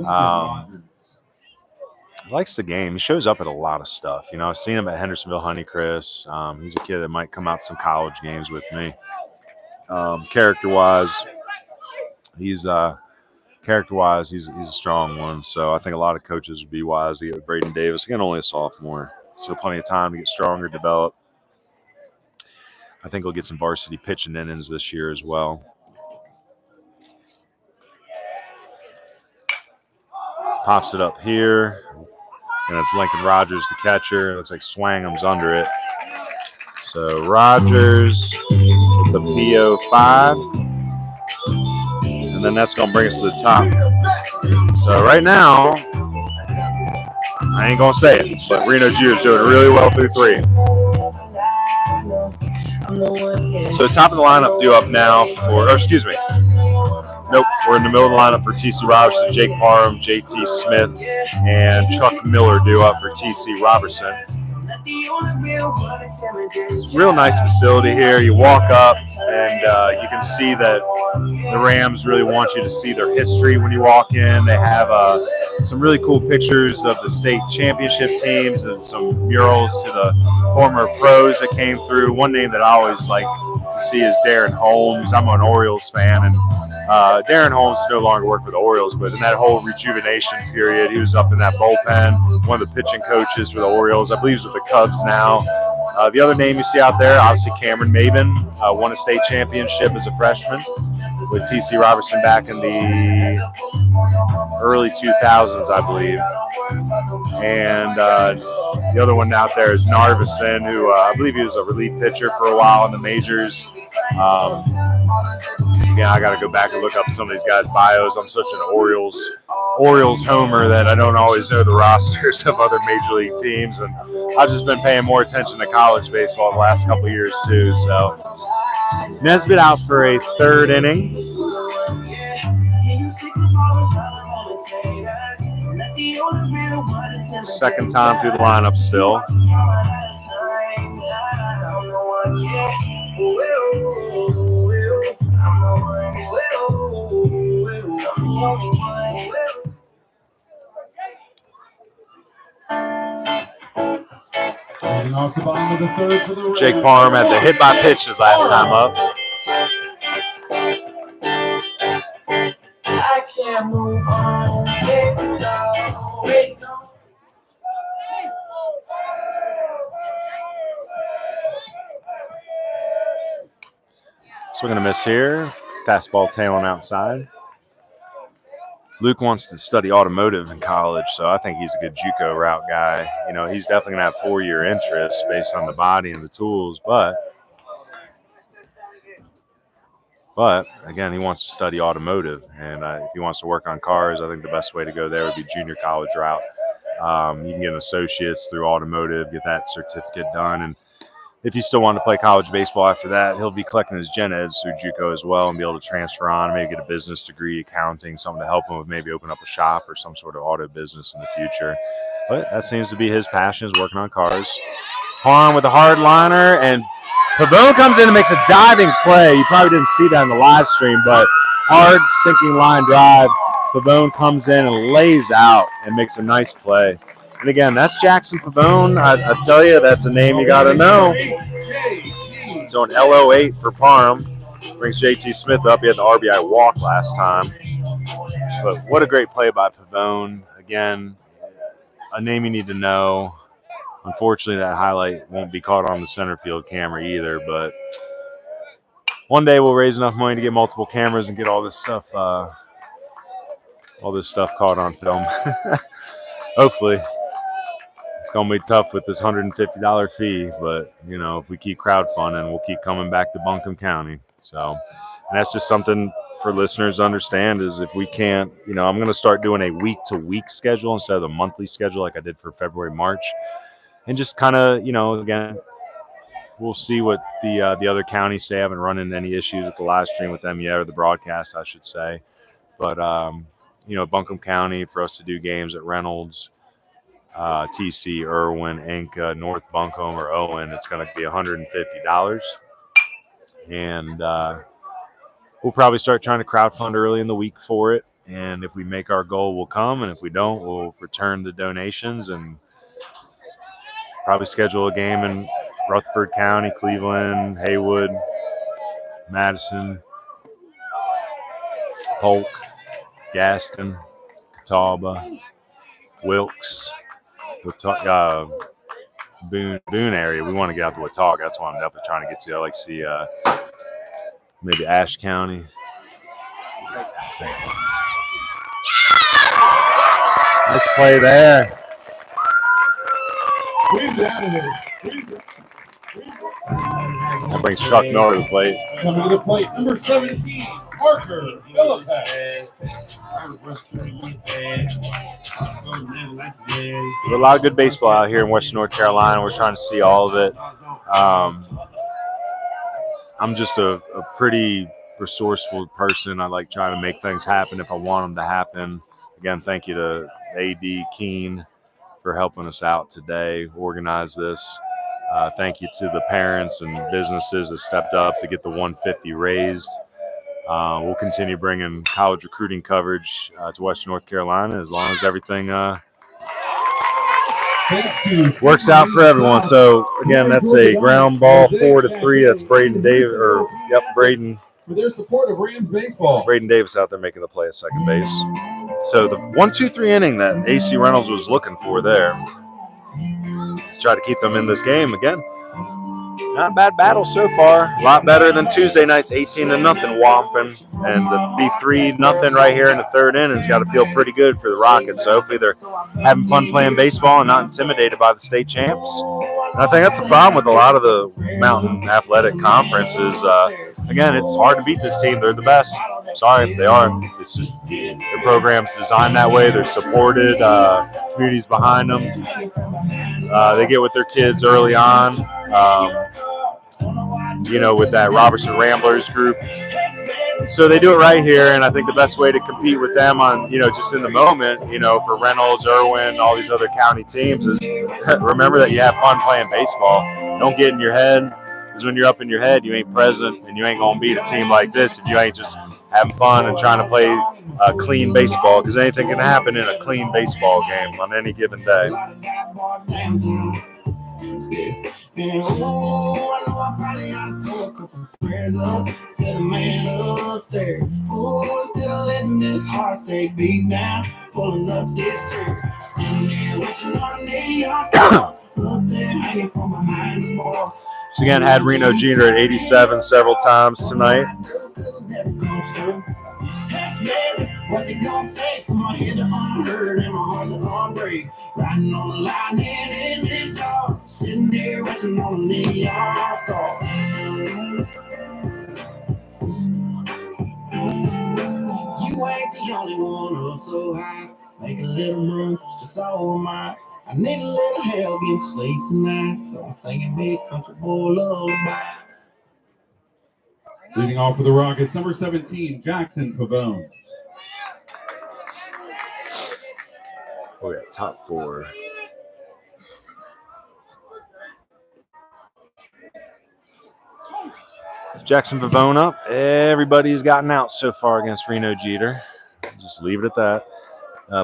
Likes the game. He shows up at a lot of stuff. You know, I've seen him at Hendersonville Honeycrest. He's a kid that might come out to some college games with me. Character-wise, he's a strong one. So I think a lot of coaches would be wise to get with Braden Davis. Again, only a sophomore, so plenty of time to get stronger, develop. I think he'll get some varsity pitching innings this year as well. Pops it up here. And it's Lincoln Rogers, the catcher. It looks like Swangham's under it. So Rogers with the PO5. And then that's going to bring us to the top. So right now, I ain't going to say it, but Reno Jeter's doing really well through 3. So top of the lineup due up now Nope, we're in the middle of the lineup for TC Robertson, Jake Parham, JT Smith, and Chuck Miller due up for TC Robertson. Real nice facility here. You walk up and you can see that the Rams really want you to see their history when you walk in. They have some really cool pictures of the state championship teams and some murals to the former pros that came through. One name that I always like to see is Darren Holmes. I'm an Orioles fan, and Darren Holmes no longer worked with the Orioles, but in that whole rejuvenation period, he was up in that bullpen, one of the pitching coaches for the Orioles. I believe he's with the Cubs now. The other name you see out there, obviously Cameron Maben, won a state championship as a freshman with TC Robertson back in the early 2000s, I believe. And the other one out there is Narvison, who I believe he was a relief pitcher for a while in the majors. Again, I got to go back and look up some of these guys' bios. I'm such an Orioles homer that I don't always know the rosters of other major league teams, and I've just been paying more attention to college baseball the last couple of years too. So Nesbitt out for a 3rd inning. Second time through the lineup still. Off the bottom of the 3rd for the Jake Parham had the hit by pitch his last time up. I can't move on. Swing and a miss here. Fastball tailing outside. Luke wants to study automotive in college, so I think he's a good JUCO route guy. You know, he's definitely going to have 4-year interest based on the body and the tools, but again, he wants to study automotive, and if he wants to work on cars, I think the best way to go there would be junior college route. You can get an associate's through automotive, get that certificate done, and if he still wanted to play college baseball after that, he'll be collecting his gen eds through JUCO as well and be able to transfer on, maybe get a business degree, accounting, something to help him with maybe open up a shop or some sort of auto business in the future. But that seems to be his passion, is working on cars. Parham with a hard liner, and Pavone comes in and makes a diving play. You probably didn't see that in the live stream, but hard sinking line drive. Pavone comes in and lays out and makes a nice play. And again, that's Jackson Pavone. I tell you, that's a name you got to know. So an LO8 for Parham brings JT Smith up. He had the RBI walk last time. But what a great play by Pavone. Again, a name you need to know. Unfortunately, that highlight won't be caught on the center field camera either. But one day we'll raise enough money to get multiple cameras and get all this stuff caught on film. Hopefully. It's going to be tough with this $150 fee, but, you know, if we keep crowdfunding, we'll keep coming back to Buncombe County. So, and that's just something for listeners to understand, is if we can't, you know, I'm going to start doing a week-to-week schedule instead of the monthly schedule like I did for February, March. And just kind of, you know, again, we'll see what the other counties say. I haven't run into any issues with the live stream with them yet, or the broadcast, I should say. But, you know, Buncombe County, for us to do games at Reynolds, TC, Irwin, Enka, North Buncombe, or Owen, it's going to be $150. And we'll probably start trying to crowdfund early in the week for it. And if we make our goal, we'll come. And if we don't, we'll return the donations and probably schedule a game in Rutherford County, Cleveland, Haywood, Madison, Polk, Gaston, Catawba, Wilkes, Boone area. We want to get out to Watauga. That's what I'm definitely trying to get to. I like to see maybe Ashe County. Nice play there. That brings Chuck Miller to the plate. Coming to the plate, number 17, Parker Phillips. There's a lot of good baseball out here in Western North Carolina. We're trying to see all of it. I'm just a pretty resourceful person. I like trying to make things happen if I want them to happen. Again, thank you to AD Keene for helping us out today, organize this. Thank you to the parents and businesses that stepped up to get the 150 raised. We'll continue bringing college recruiting coverage to Western North Carolina as long as everything works out for everyone. So again, that's a ground ball 4-3. That's Braden Davis, Braden. For their support of Rams baseball. Braden Davis out there making the play at second base. So the 1-2-3 inning that AC Reynolds was looking for there. Let's try to keep them in this game again. Not a bad battle so far. A lot better than Tuesday night's 18-0 whomping. And to be 3-0 right here in the third inning's got to feel pretty good for the Rockets. So hopefully they're having fun playing baseball and not intimidated by the state champs. And I think that's the problem with a lot of the Mountain Athletic Conferences. Again, it's hard to beat this team. They're the best. Sorry, they are. It's just their program's designed that way. They're supported. Community's behind them. They get with their kids early on. You know, with that Robertson Ramblers group. So they do it right here, and I think the best way to compete with them on, you know, just in the moment, you know, for Reynolds, Irwin, all these other county teams is remember that you have fun playing baseball. Don't get in your head, because when you're up in your head, you ain't present, and you ain't going to beat a team like this if you ain't just having fun and trying to play clean baseball, because anything can happen in a clean baseball game on any given day. And oh, I know I probably ought to throw a couple prayers up to the man upstairs. Oh, still letting this heart stay beat now, pulling up this tree. Sitting there wishing on a neon star, up there hanging from behind the bar. So again, had Reno Jr. at 87 several times tonight. What's it gonna take for my head to unheard and my heart to unbreak? Riding on the line and in this car, sitting there resting on a neon star. You ain't the only one up so high. Make a little room, cause so am I. I I need a little help getting sleep tonight, so I'm singing big country boy lullaby. Leading off for the Rockets, number 17, Jackson Pavone. Oh, yeah, top 4. Jackson Pavone up. Everybody's gotten out so far against Reno Jeter. Just leave it at that.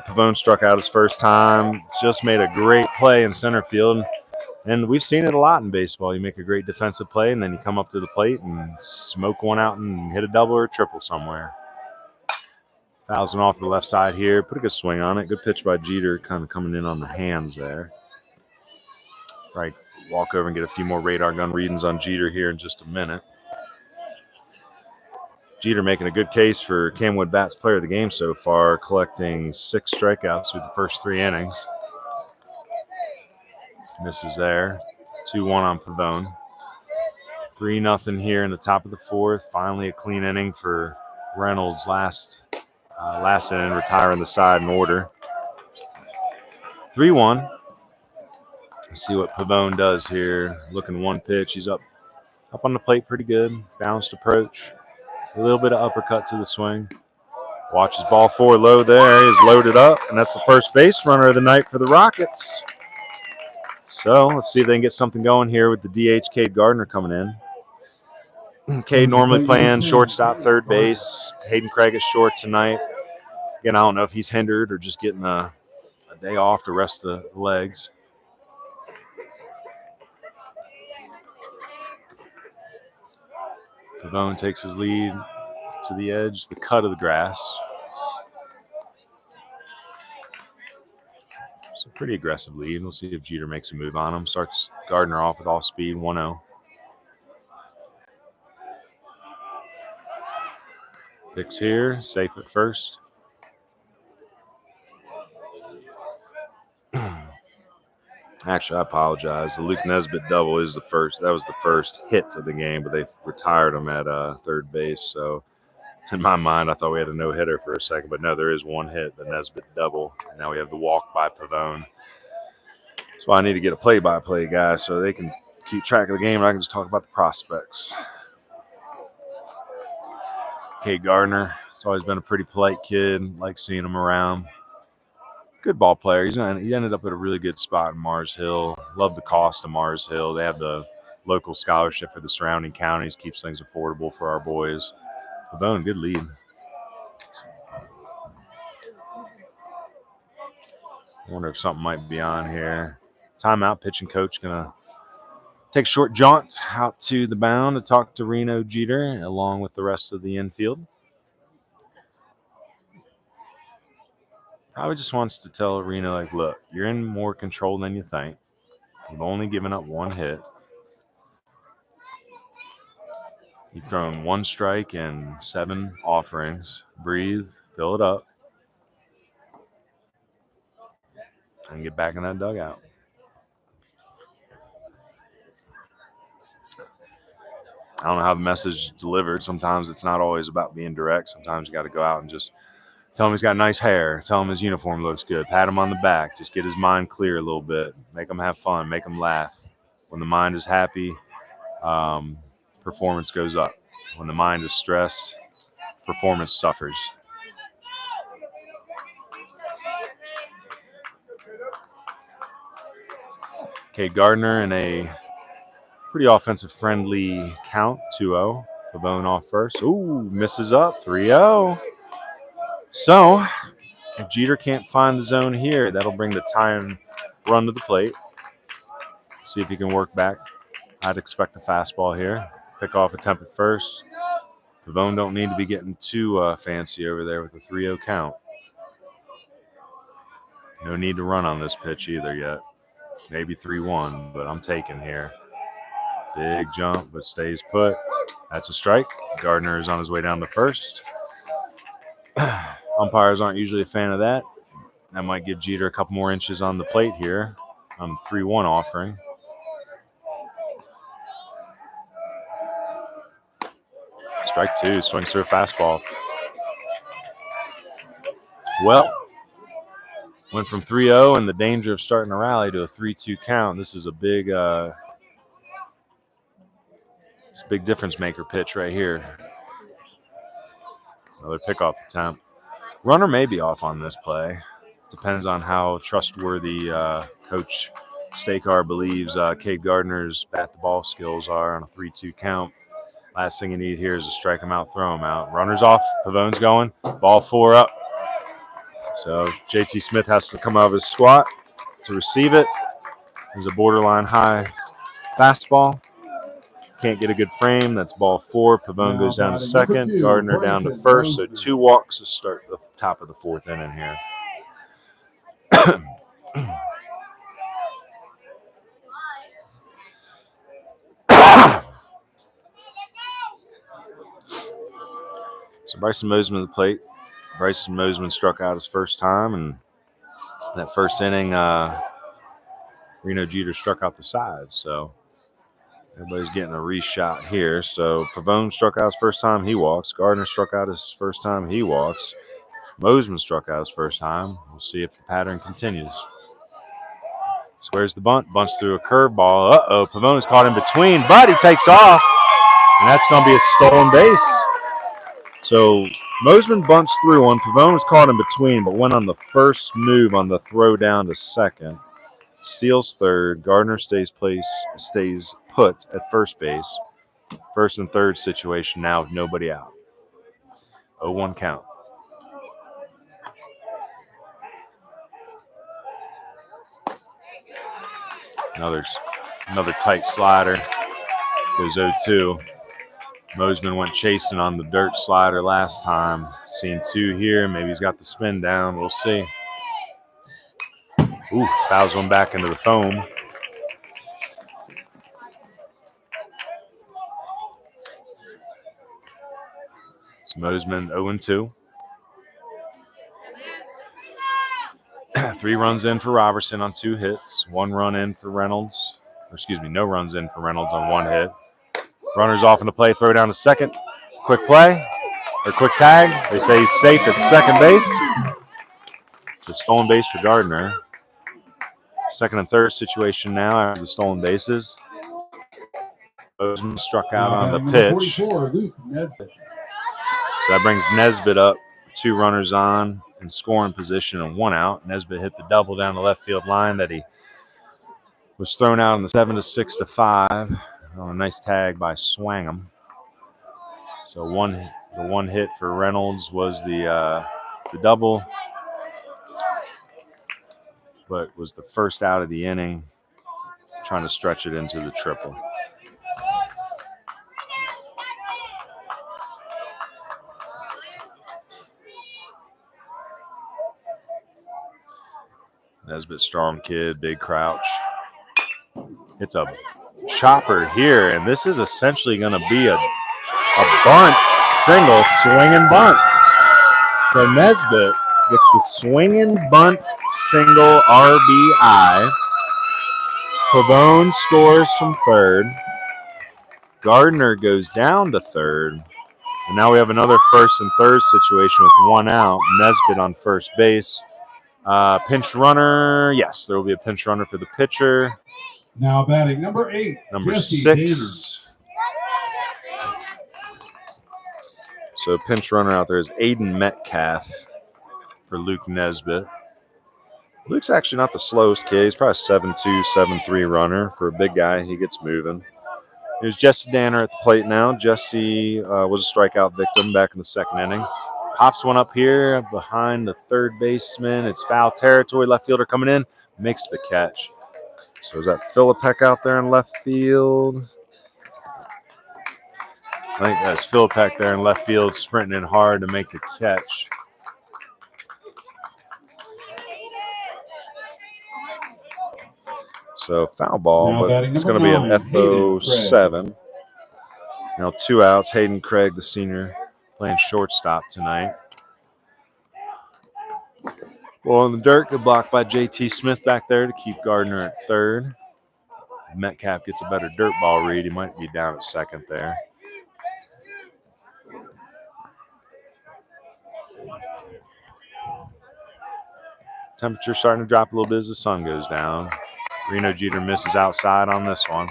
Pavone struck out his first time. Just made a great play in center field. And we've seen it a lot in baseball. You make a great defensive play, and then you come up to the plate and smoke one out and hit a double or a triple somewhere. Fouls one off the left side here. Put a good swing on it. Good pitch by Jeter, kind of coming in on the hands there. Right, walk over and get a few more radar gun readings on Jeter here in just a minute. Jeter making a good case for Camwood Bats player of the game so far, collecting 6 strikeouts through the first 3 innings. Misses there. 2-1 on Pavone. 3-0 here in the top of the 4th. Finally a clean inning for Reynolds. Last inning, retiring the side in order. 3-1. Let's see what Pavone does here. Looking one pitch. He's up on the plate pretty good. Balanced approach. A little bit of uppercut to the swing. Watches ball 4 low there. He's loaded up, and that's the first base runner of the night for the Rockets. So let's see if they can get something going here with the DH Cade Gardner coming in. Cade normally playing shortstop, third base. Hayden Craig is short tonight. Again, I don't know if he's hindered or just getting a day off to rest the legs. Pavone takes his lead to the edge, the cut of the grass. It's a pretty aggressive lead. We'll see if Jeter makes a move on him. Starts Gardner off with all speed, 1-0. Picks here, safe at first. Actually, I apologize. The Luke Nesbitt double is the first. That was the first hit of the game, but they retired him at third base. So in my mind, I thought we had a no-hitter for a second, but no, there is one hit, the Nesbitt double. And now we have the walk by Pavone. So I need to get a play-by-play guy so they can keep track of the game, and I can just talk about the prospects. Cade Gardner, he's always been a pretty polite kid. Like seeing him around. Good ball player. He ended up at a really good spot in Mars Hill. Love the cost of Mars Hill. They have the local scholarship for the surrounding counties. Keeps things affordable for our boys. Pavone, good lead. I wonder if something might be on here. Timeout. Pitching coach going to take a short jaunt out to the mound to talk to Reno Jeter along with the rest of the infield. Probably just wants to tell Reno, like, look, you're in more control than you think. You've only given up 1 hit. You've thrown 1 strike and 7 offerings. Breathe, fill it up, and get back in that dugout. I don't know how the message is delivered. Sometimes it's not always about being direct. Sometimes you got to go out and just tell him he's got nice hair. Tell him his uniform looks good. Pat him on the back. Just get his mind clear a little bit. Make him have fun. Make him laugh. When the mind is happy, performance goes up. When the mind is stressed, performance suffers. Cade Gardner in a pretty offensive-friendly count, 2-0. Pavone off first. Ooh, misses up, 3-0. So, if Jeter can't find the zone here, that'll bring the time run to the plate. See if he can work back. I'd expect a fastball here. Pick off attempt at first. Pavone don't need to be getting too fancy over there with the 3-0 count. No need to run on this pitch either yet. Maybe 3-1, but I'm taking here. Big jump, but stays put. That's a strike. Gardner is on his way down to first. Umpires aren't usually a fan of that. That might give Jeter a couple more inches on the plate here on the 3-1 offering. Strike 2, swings through a fastball. Well, Went from 3-0 and the danger of starting a rally to a 3-2 count. This is a big, it's a big difference maker pitch right here. Another pickoff attempt. Runner may be off on this play. Depends on how trustworthy Coach Stakar believes Cade Gardner's bat-to-ball skills are on a 3-2 count. Last thing you need here is to strike him out, throw him out. Runner's off. Pavone's going. Ball 4 up. So JT Smith has to come out of his squat to receive it. There's a borderline high fastball. Can't get a good frame. That's ball 4. Pavone goes down to second. Gardner down to first. So 2 walks to start the top of the 4th inning here. So Bryson Mosman at the plate. Bryson Mosman struck out his first time, and that first inning, Reno Jeter struck out the side. So everybody's getting a reshot here. So Pavone struck out his first time, he walks. Gardner struck out his first time, he walks. Mosman struck out his first time. We'll see if the pattern continues. Squares the bunt, bunts through a curveball. Uh-oh, Pavone's caught in between, but he takes off, and that's going to be a stolen base. So Mosman bunts through one. Pavone was caught in between, but went on the first move on the throw down to second. Steals third. Gardner stays put at first base. First and third situation now with nobody out. 0-1 count. Another tight slider. Goes 0-2. Mosman went chasing on the dirt slider last time. Seeing 2 here. Maybe he's got the spin down. We'll see. Ooh, fouls one back into the foam. So Mosman 0-2. 3 runs in for Robertson on 2 hits. 1 run in for Reynolds. No runs in for Reynolds on 1 hit. Runners off in the play, throw down to second. Quick play, or quick tag. They say he's safe at second base. So stolen base for Gardner. Second and third situation now after the stolen bases. Bozeman struck out on the pitch. So that brings Nesbitt up. 2 runners on in scoring position and 1 out. Nesbitt hit the double down the left field line that he was thrown out in the 7-6-5. Oh, a nice tag by Swangham. So the one hit for Reynolds was the double, but was the first out of the inning, trying to stretch it into the triple. Nesbitt, strong kid, big crouch. It's a chopper here, and this is essentially going to be a bunt, single, swinging bunt. So Nesbitt gets the swinging bunt, single RBI. Pavone scores from third. Gardner goes down to third. And now we have another first and third situation with 1 out. Nesbitt on first base. Pinch runner. Yes, there will be a pinch runner for the pitcher. Now batting number 8. Number Jesse 6. So pinch runner out there is Aiden Metcalf for Luke Nesbitt. Luke's actually not the slowest kid. He's probably a 7'2", 7'3" runner. For a big guy, he gets moving. Here's Jesse Danner at the plate now. Jesse was a strikeout victim back in the second inning. Pops one up here behind the third baseman. It's foul territory. Left fielder coming in. Makes the catch. So is that Philippek out there in left field? I think that's Philippek there in left field, sprinting in hard to make the catch. So foul ball, but it's going to be an FO7. Now 2 outs. Hayden Craig, the senior, playing shortstop tonight. Well, in the dirt, good block by JT Smith back there to keep Gardner at third. Metcalf gets a better dirt ball read. He might be down at second there. Temperature starting to drop a little bit as the sun goes down. Reno Jeter misses outside on this one.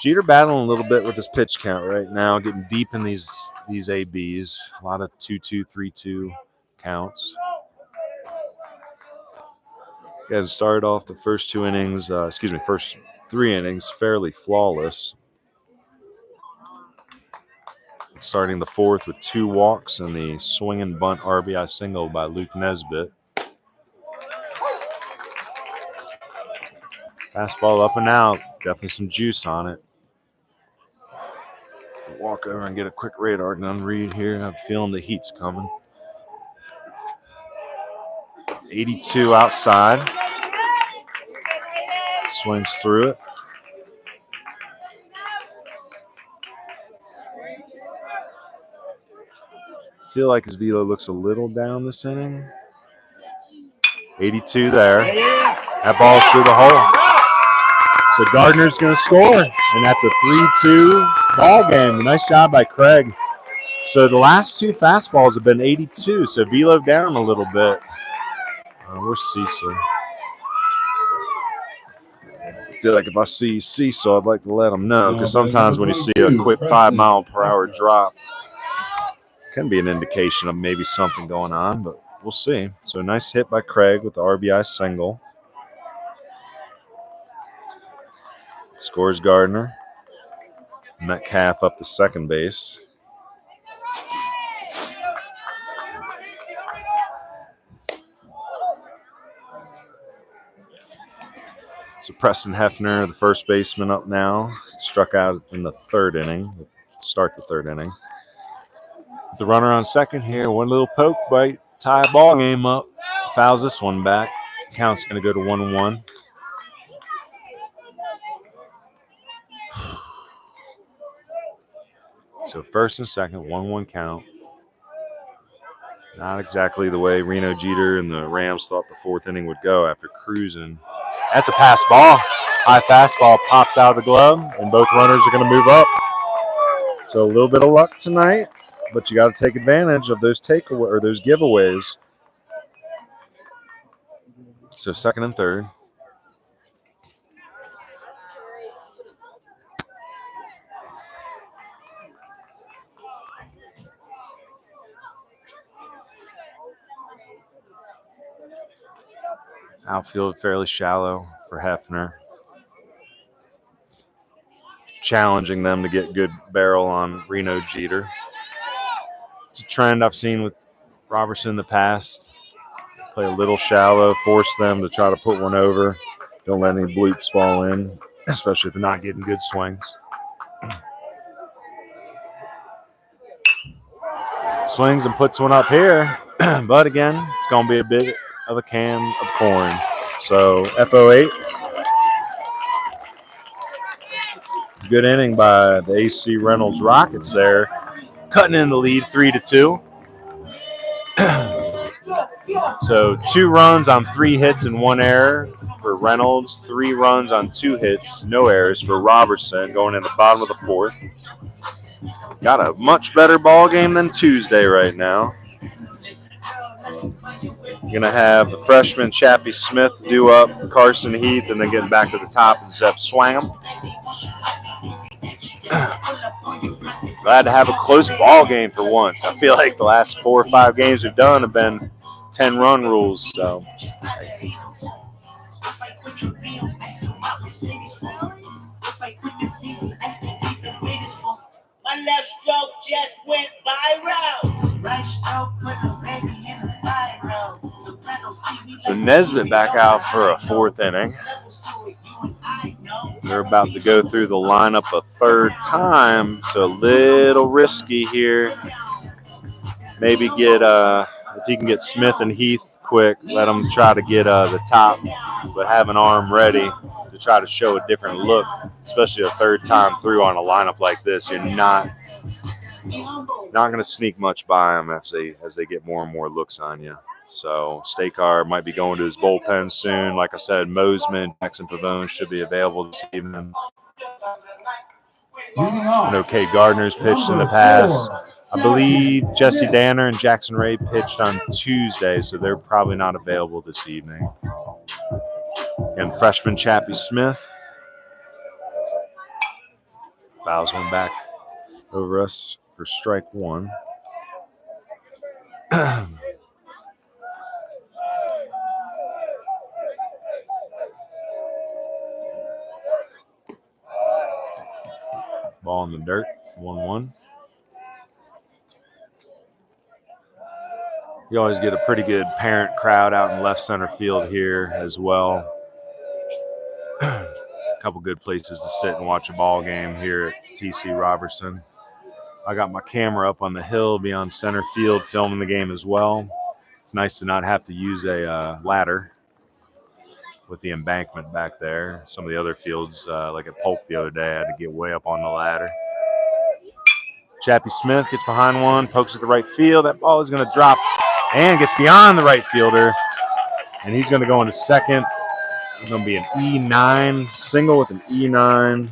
Jeter battling a little bit with his pitch count right now, getting deep in these ABs. A lot of 2-2, 3-2 counts. Again, started off the first first 3 innings fairly flawless. Starting the fourth with 2 walks and the swing and bunt RBI single by Luke Nesbitt. Fastball up and out. Definitely some juice on it. Walk over and get a quick radar gun read here. I have a feeling the heat's coming. 82 outside. Swings through it. Feel like his velo looks a little down this inning. 82 there. That ball's through the hole. So Gardner's going to score, and that's a 3-2 ball game. Nice job by Craig. So the last 2 fastballs have been 82, so velo down a little bit. Where's Cecil? I feel like if I see Cecil, I'd like to let him know, because sometimes when you see a quick 5-mile-per-hour drop, it can be an indication of maybe something going on, but we'll see. So nice hit by Craig with the RBI single. Scores Gardner. Metcalf up to second base. So Preston Hefner, the first baseman, up now. Struck out in the 3rd inning. Start the 3rd inning. The runner on second here. One little poke bite. Tie a ball game up. Fouls this one back. Count's going to go to 1-1. So first and second, 1-1 count. Not exactly the way Reno Jeter and the Rams thought the 4th inning would go after cruising. That's a pass ball. High fastball pops out of the glove, and both runners are going to move up. So a little bit of luck tonight, but you got to take advantage of those those giveaways. So second and third. Outfield fairly shallow for Hefner. Challenging them to get good barrel on Reno Jeter. It's a trend I've seen with Robertson in the past. Play a little shallow, force them to try to put one over. Don't let any bloops fall in, especially if they're not getting good swings. Swings and puts one up here, but again, it's going to be a bit of a can of corn. So FO8. Good inning by the AC Reynolds Rockets there, cutting in the lead 3-2. So 2 runs on 3 hits and 1 error for Reynolds, 3 runs on 2 hits, no errors for Robertson going in the bottom of the 4th. Got a much better ball game than Tuesday right now. You're going to have the freshman Chappie Smith do up Carson Heath and then getting back to the top and Zep Swang'em. Glad to have a close ball game for once. I feel like the last 4 or 5 games we've done have been 10-run rules. So my left stroke just went viral. Right stroke put the baby in a spiral. So Nesbitt back out for a 4th inning. They're about to go through the lineup a 3rd time, so a little risky here. Maybe get if he can get Smith and Heath quick, let them try to get the top, but have an arm ready to try to show a different look, especially a 3rd time through on a lineup like this. You're not going to sneak much by them as they get more and more looks on you. So Stakar might be going to his bullpen soon. Like I said, Mosman, Jackson Pavone should be available this evening. I know Kate Gardner's pitched in the past. I believe Jesse Danner and Jackson Ray pitched on Tuesday, so they're probably not available this evening. Again, freshman Chappie Smith fouls one back over us for strike one. Ball in the dirt, 1-1. You always get a pretty good parent crowd out in left center field here as well. A couple good places to sit and watch a ball game here at TC Robertson. I got my camera up on the hill beyond center field filming the game as well. It's nice to not have to use a ladder with the embankment back there. Some of the other fields, like at Polk the other day, I had to get way up on the ladder. Chappie Smith gets behind one, pokes at the right field. That ball is going to drop and gets beyond the right fielder. And he's going to go into second. It's going to be an E9, single with an E9.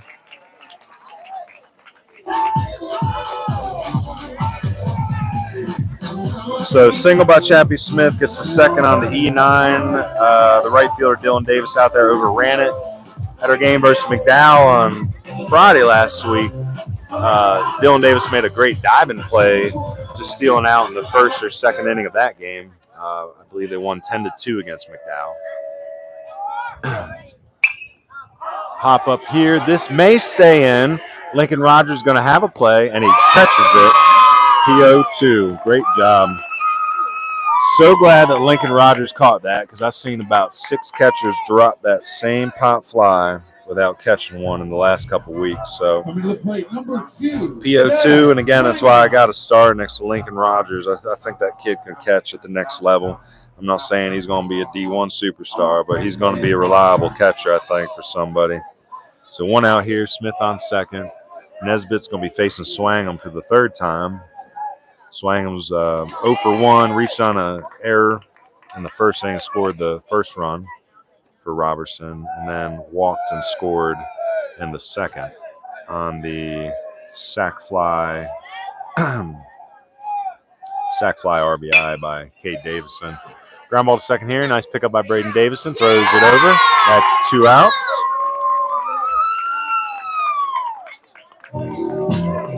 So single by Chappie Smith gets the second on the E9. The right fielder Dylan Davis out there overran it. At our game versus McDowell on Friday last week, Dylan Davis made a great diving play, just stealing out in the first or second inning of that game. I believe they won 10-2 against McDowell. Hop up here. This may stay in. Lincoln Rogers going to have a play, and he catches it. PO2. Great job. So glad that Lincoln Rogers caught that because I've seen about 6 catchers drop that same pop fly without catching one in the last couple weeks. So PO2, and again, that's why I got a star next to Lincoln Rogers. I think that kid can catch at the next level. I'm not saying he's going to be a D1 superstar, but he's going to be a reliable catcher, I think, for somebody. So one out here, Smith on second. Nesbitt's going to be facing Swangham for the third time. Swangham's 0 for 1, reached on an error in the first inning, scored the first run for Robertson, and then walked and scored in the second on the sac fly RBI by Cade Davison. Ground ball to second here. Nice pickup by Braden Davison. Throws it over. That's 2 outs.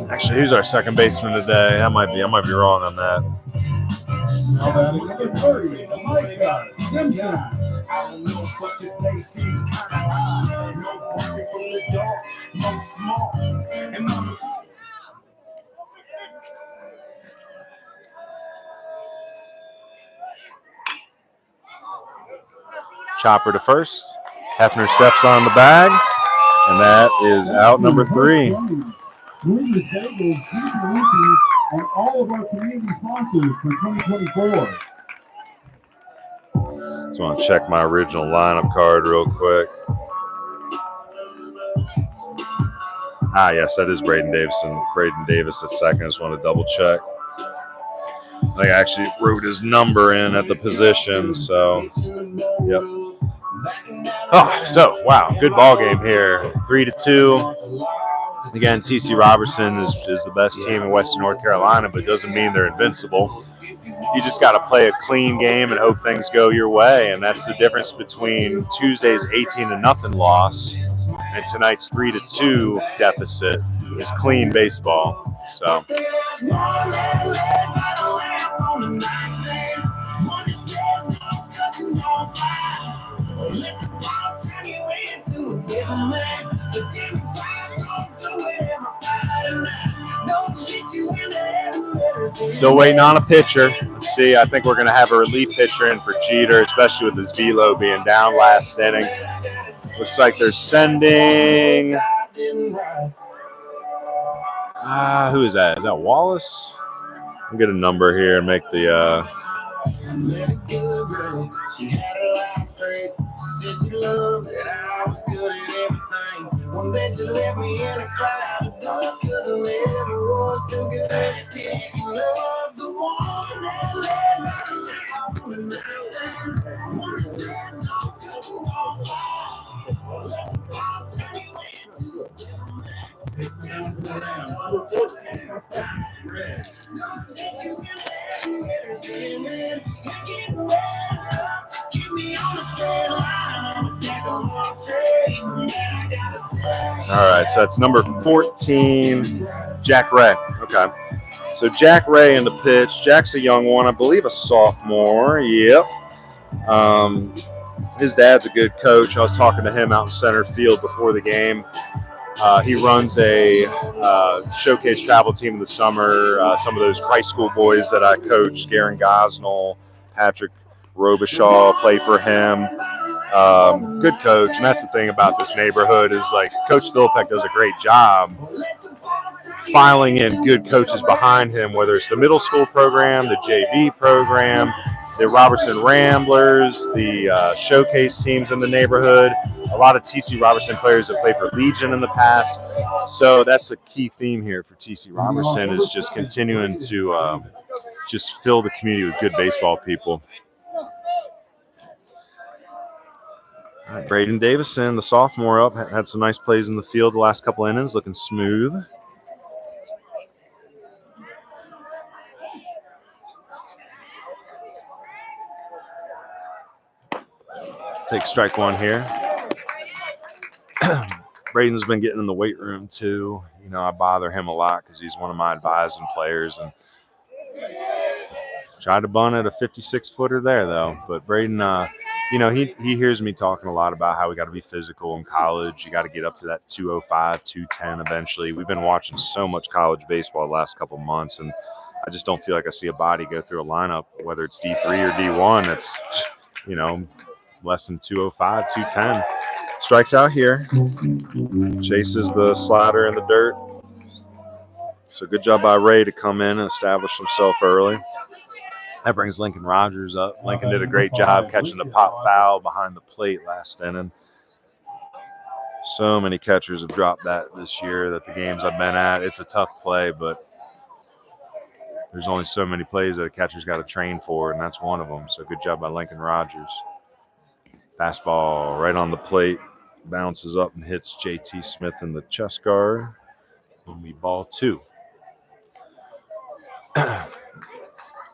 Actually, who's our second baseman today? I might be wrong on that. Chopper to first. Hefner steps on the bag, and that is out number 3. And all of our community sponsors for 2024. Just want to check my original lineup card real quick. Yes, that is Braden Davison. Braden Davis at second. I just want to double check. I think I actually wrote his number in at the position, so yep. Oh, so wow, good ball game here. 3-2. Again, TC Robertson is the best team in Western North Carolina, but it doesn't mean they're invincible. You just got to play a clean game and hope things go your way, and that's the difference between Tuesday's 18-0 loss and tonight's 3-2 deficit is clean baseball. So. Still waiting on a pitcher. Let's see, I think we're going to have a relief pitcher in for Jeter, especially with his velo being down last inning. Looks like they're sending. Who is that? Is that Wallace? I'll get a number here and make the. All right, so that's number 14, Jack Ray. Okay. So Jack Ray in the pitch. Jack's a young one, I believe a sophomore. Yep. His dad's a good coach. I was talking to him out in center field before the game. He runs a showcase travel team in the summer. Some of those Christ School boys that I coached, Garen Gosnell, Patrick Robichaud, play for him. Good coach, and that's the thing about this neighborhood is like Coach Philipek does a great job filing in good coaches behind him, whether it's the middle school program, the JV program, the Robertson Ramblers, the showcase teams in the neighborhood. A lot of TC Robertson players have played for Legion in the past. So that's the key theme here for TC Robertson is just continuing to just fill the community with good baseball people. All right, Braden Davison, the sophomore up, had some nice plays in the field the last couple innings, looking smooth. Take strike one here. Braden's been getting in the weight room too. You know, I bother him a lot because he's one of my advising players. And tried to bunt at a 56-footer there, though. But Braden, you know, he hears me talking a lot about how we got to be physical in college. You got to get up to that 205, 210 eventually. We've been watching so much college baseball the last couple months, and I just don't feel like I see a body go through a lineup, whether it's D3 or D1, that's, you know, less than 205, 210. Strikes out here. Chases the slider in the dirt. So good job by Ray to come in and establish himself early. That brings Lincoln Rogers up. Lincoln did a great job catching the pop foul behind the plate last inning. So many catchers have dropped that this year that the games I've been at. It's a tough play, but there's only so many plays that a catcher's got to train for, and that's one of them. So good job by Lincoln Rogers. Fastball right on the plate. Bounces up and hits J.T. Smith in the chest guard. It'll be ball two.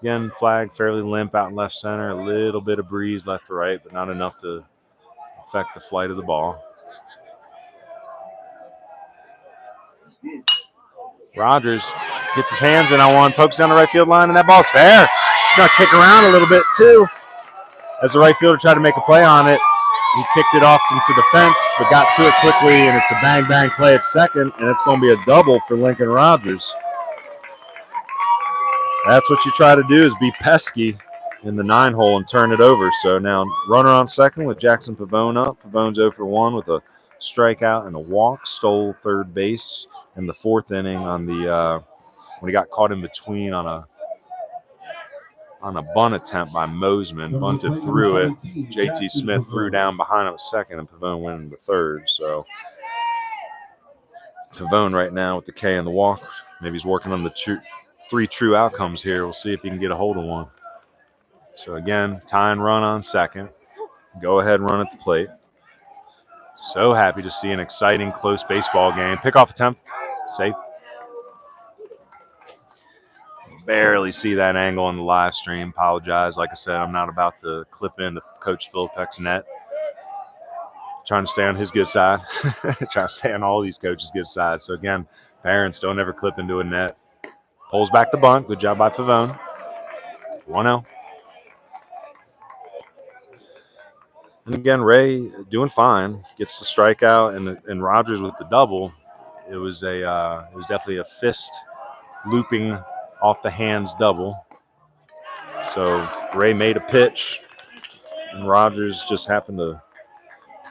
Again, flag fairly limp out in left center. A little bit of breeze left to right, but not enough to affect the flight of the ball. Rogers gets his hands in on one, pokes down the right field line, and that ball's fair. He's going to kick around a little bit, too. As the right fielder tried to make a play on it, he kicked it off into the fence, but got to it quickly, and it's a bang-bang play at second, and it's going to be a double for Lincoln Rogers. That's what you try to do is be pesky in the 9-hole and turn it over. So now runner on second with Jackson Pavone up. Pavone's 0 for 1 with a strikeout and a walk. Stole third base in the fourth inning on the when he got caught in between on a bunt attempt by Mosman. Bunted through it. J.T. Smith threw down behind him at second, and Pavone went into third. So Pavone right now with the K and the walk. Maybe he's working on the three true outcomes here. We'll see if he can get a hold of one. So again, tie and run on second. Go ahead and run at the plate. So happy to see an exciting, close baseball game. Pickoff attempt. Safe. Barely see that angle on the live stream. Apologize. Like I said, I'm not about to clip into Coach Philipek's net. Trying to stay on his good side. Trying to stay on all these coaches' good side. So again, parents, don't ever clip into a net. Pulls back the bunt. Good job by Pavone. 1-0. And again, Ray doing fine. Gets the strikeout, and Rogers with the double. It was definitely a fist looping off the hands double. So Ray made a pitch, and Rogers just happened to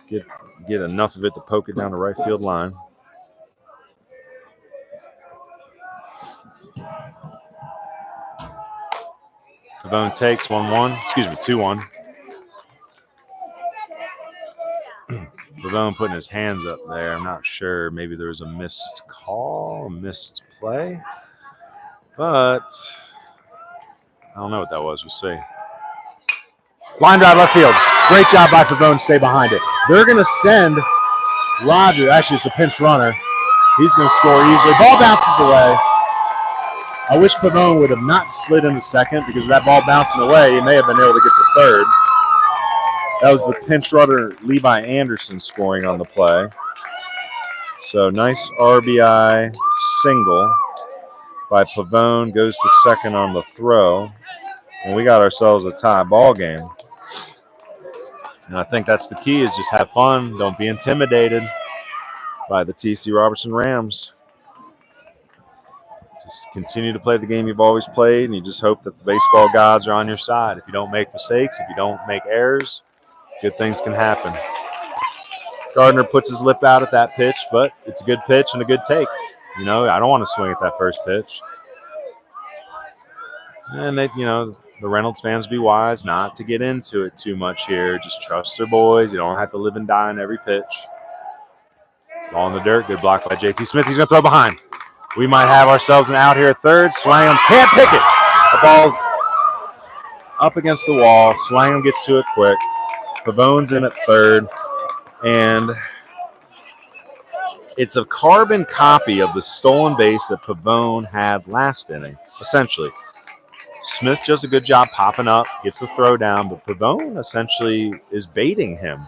get enough of it to poke it down the right field line. Pavone takes 2-1. Pavone putting his hands up there. I'm not sure. Maybe there was a missed call, a missed play. But I don't know what that was. We'll see. Line drive left field. Great job by Pavone. Stay behind it. They're going to send Rogers. Actually, it's the pinch runner. He's going to score easily. Ball bounces away. I wish Pavone would have not slid into second because that ball bouncing away, he may have been able to get to third. That was the pinch runner Levi Anderson scoring on the play. So nice RBI single by Pavone, goes to second on the throw. And we got ourselves a tie ball game. And I think that's the key, is just have fun. Don't be intimidated by the TC Robertson Rams. Just continue to play the game you've always played, and you just hope that the baseball gods are on your side. If you don't make mistakes, if you don't make errors, good things can happen. Gardner puts his lip out at that pitch, but it's a good pitch and a good take. You know, I don't want to swing at that first pitch. And they, you know, the Reynolds fans be wise not to get into it too much here. Just trust their boys. You don't have to live and die on every pitch. Ball in the dirt. Good block by JT Smith. He's going to throw behind. We might have ourselves an out here at third. Swangam can't pick it. The ball's up against the wall. Swangam gets to it quick. Pavone's in at third. And it's a carbon copy of the stolen base that Pavone had last inning, essentially. Smith does a good job popping up, gets the throw down, but Pavone essentially is baiting him.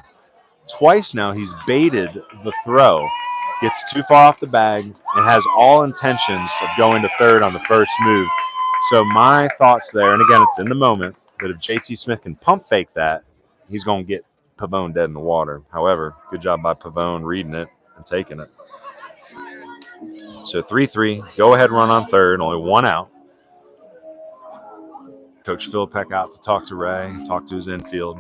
Twice now he's baited the throw, gets too far off the bag, and has all intentions of going to third on the first move. So my thoughts there, and again, it's in the moment, that if JT Smith can pump fake that, he's going to get Pavone dead in the water. However, good job by Pavone reading it and taking it. So 3-3, go-ahead run on third, only one out. Coach Phil Peck out to talk to Ray, talk to his infield.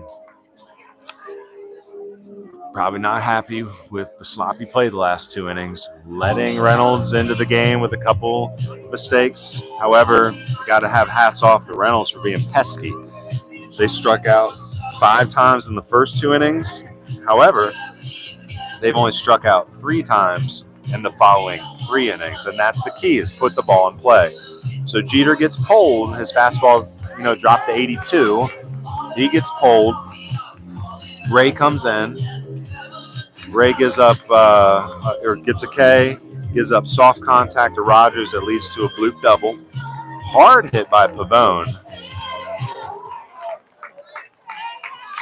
Probably not happy with the sloppy play the last two innings, letting Reynolds into the game with a couple mistakes. However, you got to have hats off to Reynolds for being pesky. They struck out 5 times in the first 2 innings. However, they've only struck out 3 times in the following 3 innings, and that's the key, is put the ball in play. So Jeter gets pulled. His fastball, dropped to 82. He gets pulled. Ray comes in. Ray gives up, gets a K, gives up soft contact to Rogers that leads to a bloop double. Hard hit by Pavone.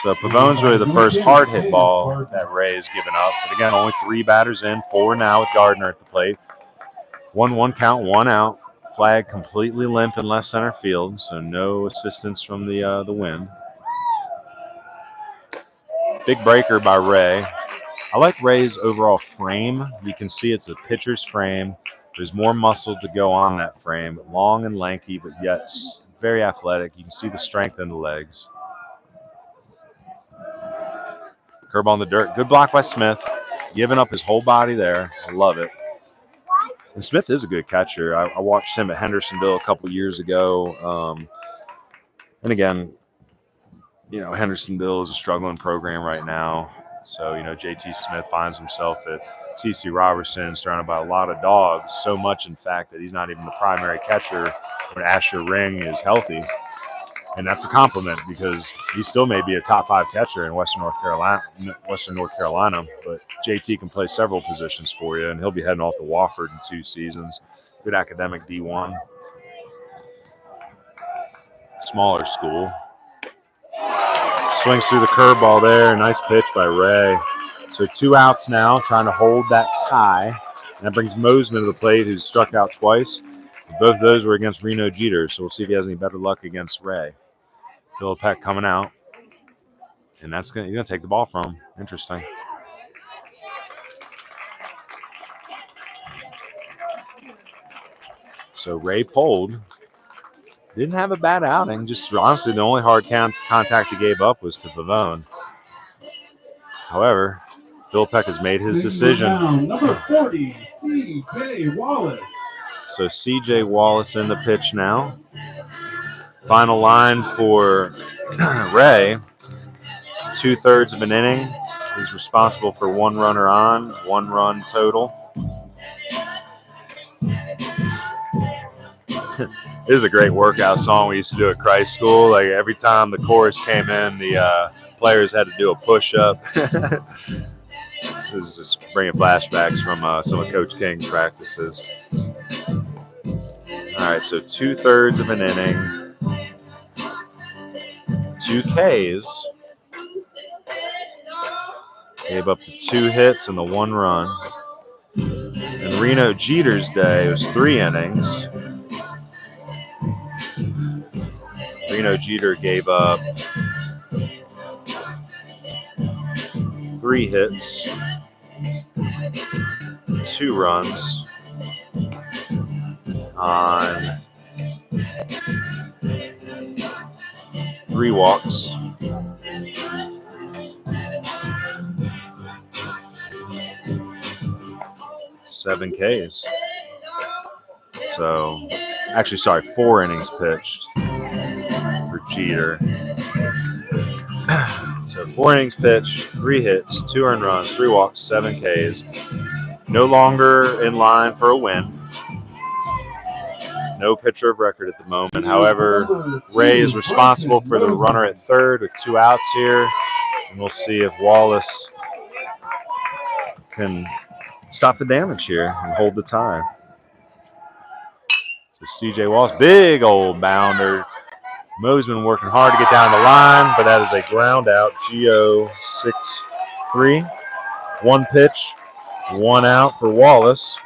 So Pavone's really the first hard hit ball that Ray has given up. But again, only 3 batters in, 4 now with Gardner at the plate. 1-1 count, 1 out. Flag completely limp in left center field, so no assistance from the wind. Big breaker by Ray. I like Ray's overall frame. You can see it's a pitcher's frame. There's more muscle to go on that frame. Long and lanky, but yet very athletic. You can see the strength in the legs. Curb on the dirt. Good block by Smith. Giving up his whole body there. I love it. And Smith is a good catcher. I watched him at Hendersonville a couple years ago. And again, Hendersonville is a struggling program right now. So, JT Smith finds himself at TC Robertson, surrounded by a lot of dogs. So much, in fact, that he's not even the primary catcher when Asher Ring is healthy. And that's a compliment because he still may be a top 5 catcher in Western North Carolina. But JT can play several positions for you, and he'll be heading off to Wofford in 2 seasons. Good academic D1. Smaller school. Swings through the curveball there. Nice pitch by Ray. So 2 outs now, trying to hold that tie. And that brings Mosman to the plate, who's struck out twice. Both of those were against Reno Jeter, so we'll see if he has any better luck against Ray. Phil Peck coming out. And he's going to take the ball from him. Interesting. So Ray pulled. Didn't have a bad outing. Just honestly, the only hard contact he gave up was to Pavone. However, Phil Peck has made his decision. Number 40, C.J. Wallace. So C.J. Wallace in the pitch now. Final line for Ray. 2/3 of an inning. He's responsible for 1 runner on, 1 run total. This is a great workout song we used to do at Christ School. Like every time the chorus came in, the players had to do a push-up. This is just bringing flashbacks from some of Coach King's practices. All right, so 2/3 of an inning, 2 Ks. Gave up the 2 hits and the 1 run. And Reno Jeter's day was 3 innings. Reno Jeter gave up 3 hits, 2 runs on 3 walks. Seven Ks. So, actually, sorry, 4 innings pitched for Jeter. So 4 innings pitched, 3 hits, 2 earned runs, 3 walks, 7 Ks. No longer in line for a win. No pitcher of record at the moment. However, Ray is responsible for the runner at third with 2 outs here. And we'll see if Wallace can stop the damage here and hold the tie. So C.J. Wallace, big old bounder. Mosman working hard to get down the line, but that is a ground out. Geo 6-3. 1 pitch, 1 out for Wallace.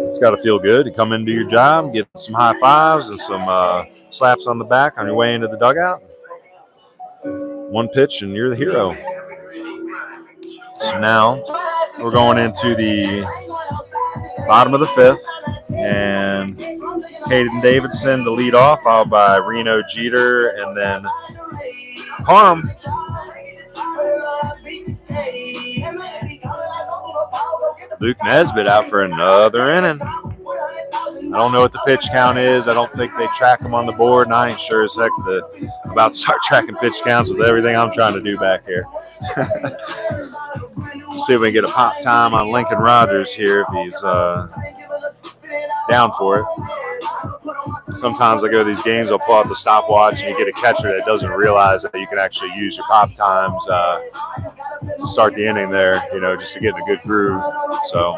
It's got to feel good to come into your job, get some high fives and some slaps on the back on your way into the dugout. 1 pitch and you're the hero. So now we're going into the bottom of the 5th, and Hayden Davidson to lead off, followed by Reno Jeter, and then Parham. Luke Nesbitt out for another inning. I don't know what the pitch count is. I don't think they track them on the board, and I ain't sure as heck about to start tracking pitch counts with everything I'm trying to do back here. We'll see if we can get a pop time on Lincoln Rogers here if he's down for it. Sometimes I go to these games, I'll pull out the stopwatch, and you get a catcher that doesn't realize that you can actually use your pop times to start the inning there, just to get in a good groove. So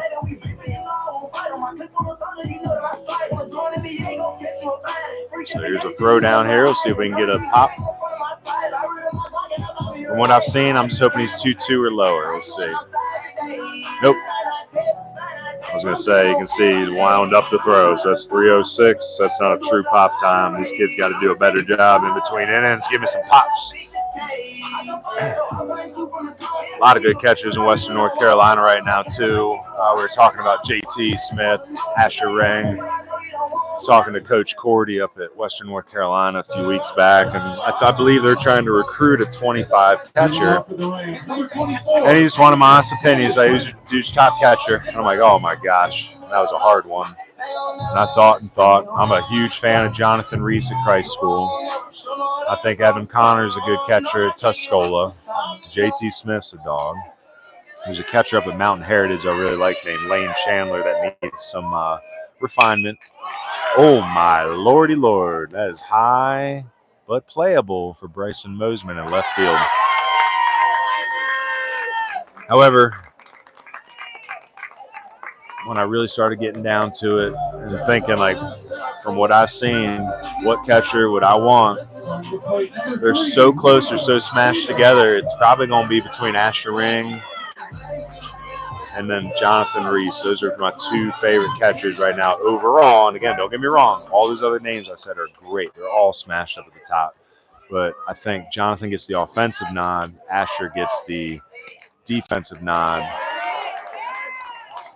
here's a throw down here. We'll see if we can get a pop. From what I've seen, I'm just hoping he's 2-2 or lower. We'll see. Nope. I was going to say, you can see he's wound up the throw. So that's 306. That's not a true pop time. These kids got to do a better job in between innings. Give me some pops. A lot of good catchers in Western North Carolina right now, too. We were talking about JT Smith, Asher Ring. I was talking to Coach Cordy up at Western North Carolina a few weeks back, and I believe they're trying to recruit a 25 catcher. And he just wanted my honest opinions. I use top catcher. And I'm like, oh my gosh, that was a hard one. And I thought. I'm a huge fan of Jonathan Reese at Christ School. I think Evan Connor's a good catcher at Tuscola. JT Smith's a dog. There's a catcher up at Mountain Heritage I really like named Lane Chandler that needs some refinement. Oh, my lordy lord. That is high but playable for Bryson Mosman in left field. However, when I really started getting down to it and thinking, like, from what I've seen, what catcher would I want? They're so close. They're so smashed together. It's probably going to be between Asher Ring and then Jonathan Reese. Those are my 2 favorite catchers right now overall. And again, don't get me wrong. All those other names I said are great. They're all smashed up at the top. But I think Jonathan gets the offensive nod. Asher gets the defensive nod.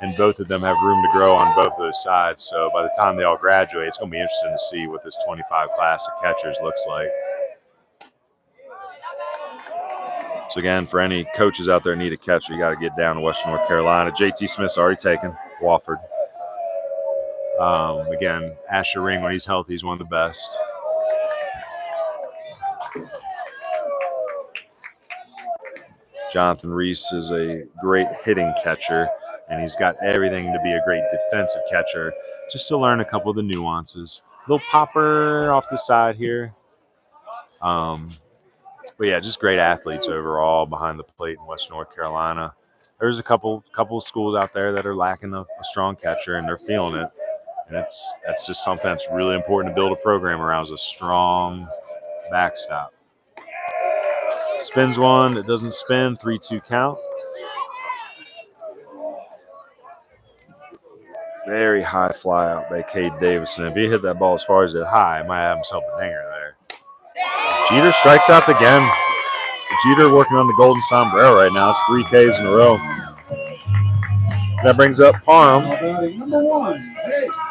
And both of them have room to grow on both of those sides. So by the time they all graduate, it's going to be interesting to see what this 25 class of catchers looks like. So again, for any coaches out there who need a catcher, you got to get down to Western North Carolina. JT Smith's already taken, Wofford. Again, Asher Ring, when he's healthy, he's one of the best. Jonathan Reese is a great hitting catcher, and he's got everything to be a great defensive catcher, just to learn a couple of the nuances. Little popper off the side here. But yeah, just great athletes overall behind the plate in Western North Carolina. There's a couple of schools out there that are lacking a strong catcher, and they're feeling it. And that's just something that's really important to build a program around, is a strong backstop. Spins one, it doesn't spin, 3-2 count. Very high fly out by Cade Davison. If he hit that ball as far as it high, he might have himself a dinger there. Jeter strikes out again. Jeter working on the golden sombrero right now. It's 3 Ks in a row. That brings up Parham.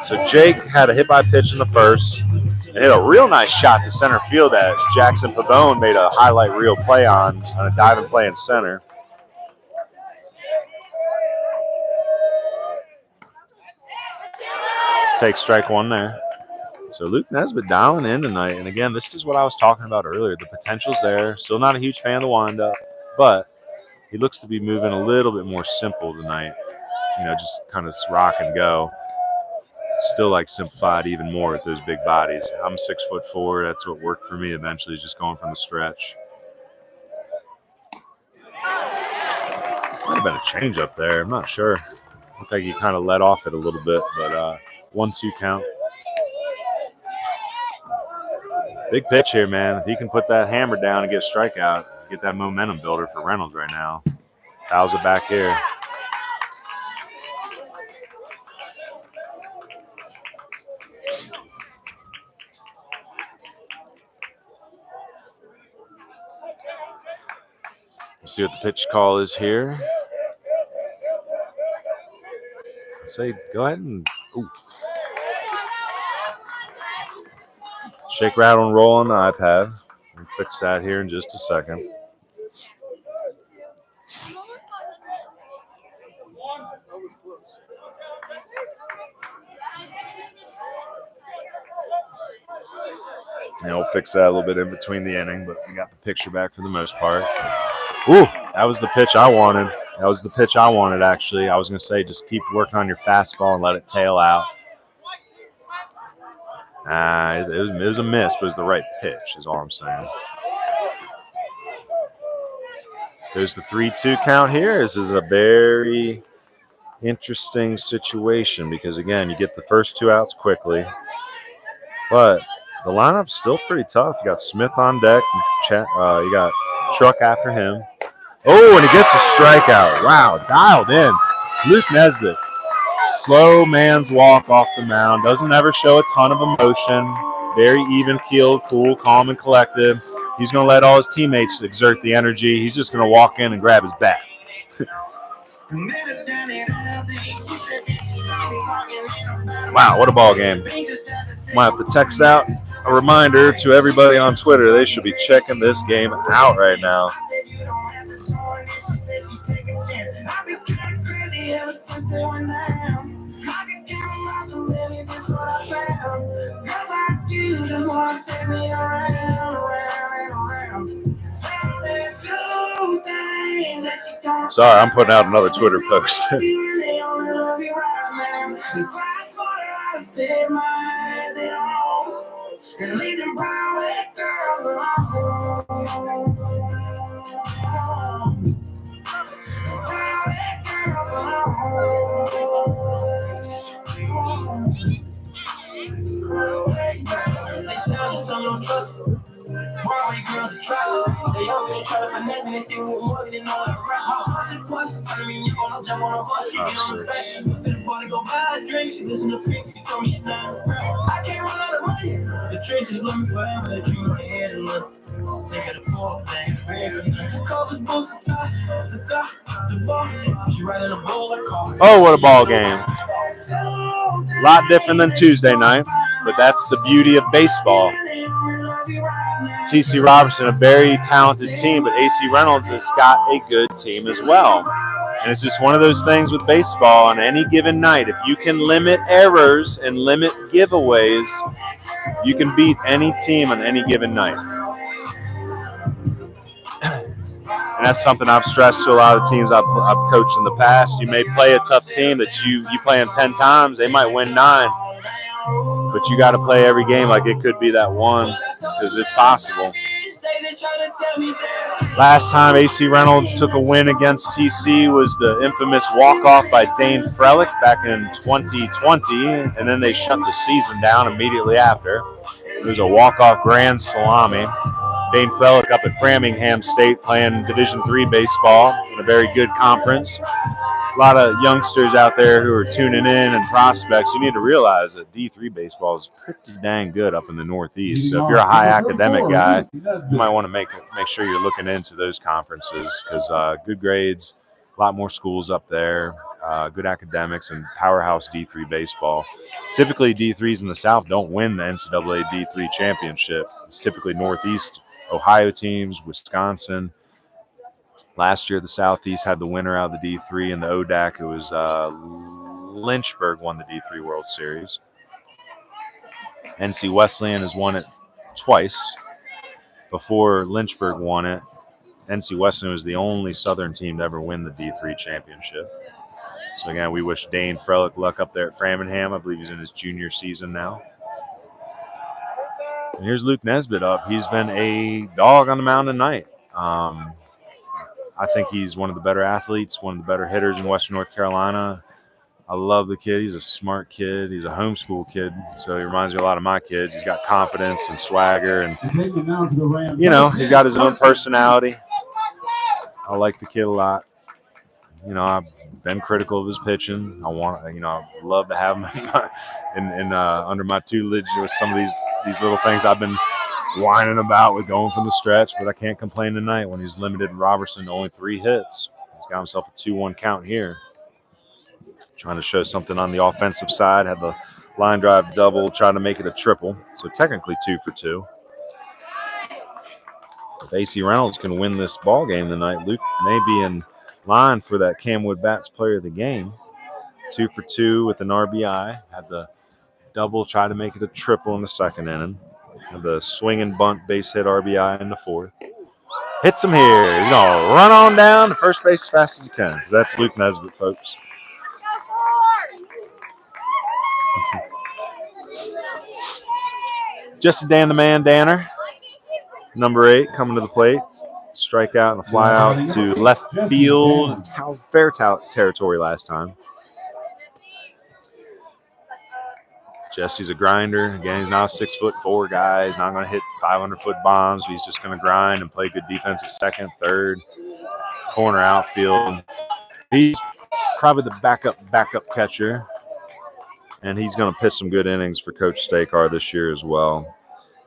So Jake had a hit by pitch in the first and hit a real nice shot to center field that Jackson Pavone made a highlight reel play on a diving play in center. Take strike one there. So Luke Nesbitt dialing in tonight. And again, this is what I was talking about earlier. The potential's there. Still not a huge fan of the windup, but he looks to be moving a little bit more simple tonight. You know, just kind of rock and go. Still like simplified even more with those big bodies. I'm 6'4". That's what worked for me eventually, is just going from the stretch. Might have been a change up there. I'm not sure. Looked like he kind of let off it a little bit, but 1-2 count. Big pitch here, man. If he can put that hammer down and get a strikeout, get that momentum builder for Reynolds right now. Fouls it back here. Let's see what the pitch call is here. Say, go ahead and shake, rattle, and roll on the iPad. We'll fix that here in just a second. And we'll fix that a little bit in between the inning, but we got the picture back for the most part. Ooh, that was the pitch I wanted. That was the pitch I wanted, actually. I was going to say just keep working on your fastball and let it tail out. It was a miss, but it was the right pitch is all I'm saying. There's the 3-2 count here. This is a very interesting situation because, again, you get the first 2 outs quickly. But the lineup's still pretty tough. You got Smith on deck. You got Truck after him. Oh, and he gets a strikeout. Wow, dialed in. Luke Nesbitt. Slow man's walk off the mound. Doesn't ever show a ton of emotion. Very even-keeled, cool, calm, and collected. He's going to let all his teammates exert the energy. He's just going to walk in and grab his bat. Wow, what a ball game. Might have to text out a reminder to everybody on Twitter. They should be checking this game out right now. Sorry, I'm putting out another Twitter post. Oh, what a ball game. A lot different than Tuesday night, but that's the beauty of baseball. TC Robertson, a very talented team, but AC Reynolds has got a good team as well. And it's just one of those things with baseball on any given night. If you can limit errors and limit giveaways, you can beat any team on any given night. And that's something I've stressed to a lot of teams I've coached in the past. You may play a tough team that you play them 10 times. They might win 9. But you got to play every game like it could be that one because it's possible. Last time AC Reynolds took a win against TC was the infamous walk-off by Dane Frelick back in 2020, and then they shut the season down immediately after. It was a walk-off grand salami. Dane Frelick up at Framingham State playing Division III baseball in a very good conference. A lot of youngsters out there who are tuning in and prospects. You need to realize that D3 baseball is pretty dang good up in the Northeast. So if you're a high academic guy, you might want to make sure you're looking into those conferences because good grades, a lot more schools up there, good academics, and powerhouse D3 baseball. Typically, D3s in the South don't win the NCAA D3 championship. It's typically Northeast Ohio teams, Wisconsin. Last year, the Southeast had the winner out of the D3 in the ODAC. It was Lynchburg won the D3 World Series. NC Wesleyan has won it twice. Before Lynchburg won it, NC Wesleyan was the only Southern team to ever win the D3 championship. So, again, we wish Dane Frelick luck up there at Framingham. I believe he's in his junior season now. And here's Luke Nesbitt up. He's been a dog on the mound tonight. I think he's one of the better athletes, one of the better hitters in Western North Carolina. I love the kid. He's a smart kid. He's a homeschool kid, so he reminds me a lot of my kids. He's got confidence and swagger, and, you know, he's got his own personality. I like the kid a lot. You know, I've been critical of his pitching. I'd love to have him in under my tutelage with some of these little things I've been whining about with going from the stretch, but I can't complain tonight when he's limited Robertson to only 3 hits. He's got himself a 2-1 count here. Trying to show something on the offensive side. Had the line drive double, trying to make it a triple. So technically 2 for 2. If AC Reynolds can win this ball game tonight, Luke may be in line for that Camwood Bats Player of the Game. 2 for 2 with an RBI. Had the double, try to make it a triple in the second inning. The swing and bunt base hit RBI in the 4th. Hits him here. He's going to run on down to first base as fast as he can. Because that's Luke Nesbitt, folks. Jesse Dan the Man Danner, number 8, coming to the plate. Strikeout and a fly out to left field. Fair territory last time. Jesse's a grinder. Again, he's not a 6'4" guy. He's not going to hit 500-foot bombs. He's just going to grind and play good defense at second, third, corner outfield. He's probably the backup catcher, and he's going to pitch some good innings for Coach Stakar this year as well.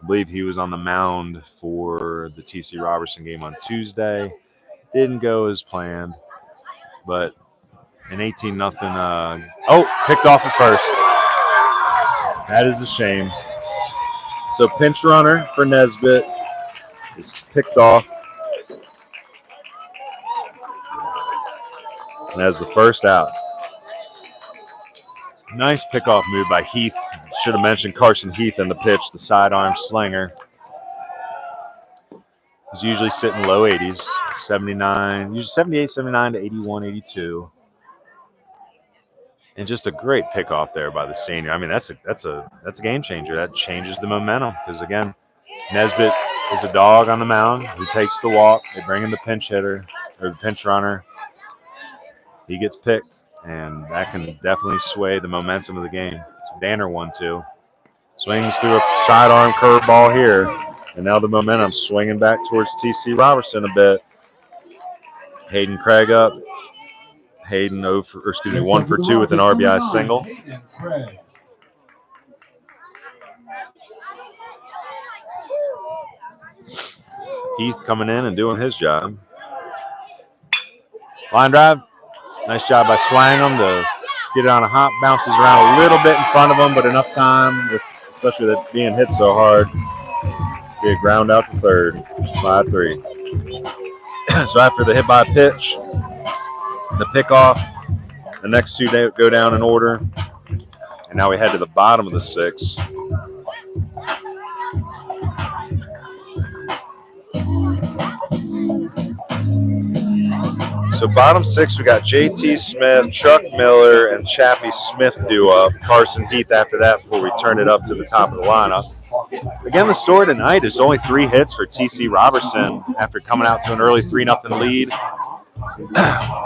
I believe he was on the mound for the TC Robertson game on Tuesday. Didn't go as planned, but an 18-0. Picked off at first. That is a shame. So pinch runner for Nesbitt is picked off. And has the first out. Nice pickoff move by Heath. Should have mentioned Carson Heath in the pitch, the sidearm slinger. He's usually sitting low 80s, 79, usually 78, 79 to 81, 82. And just a great pickoff there by the senior. I mean, that's a game changer. That changes the momentum because, again, Nesbitt is a dog on the mound. He takes the walk. They bring in the pinch hitter or the pinch runner. He gets picked, and that can definitely sway the momentum of the game. Danner 1-2. Swings through a sidearm curveball here, and now the momentum swinging back towards TC Robertson a bit. Hayden Craig up. Hayden 1 for 2 with an RBI single. Heath coming in and doing his job. Line drive. Nice job by Swang'em to get it on a hop. Bounces around a little bit in front of him, but enough time, especially with it being hit so hard. Be a ground out to third. 5-3. So after the hit by pitch, the pickoff, the next 2 go down in order. And now we head to the bottom of the 6th. So bottom 6, we got JT Smith, Chuck Miller, and Chappie Smith due up. Carson Heath after that before we turn it up to the top of the lineup. Again, the story tonight is only 3 hits for TC Robertson after coming out to an early 3-0 lead.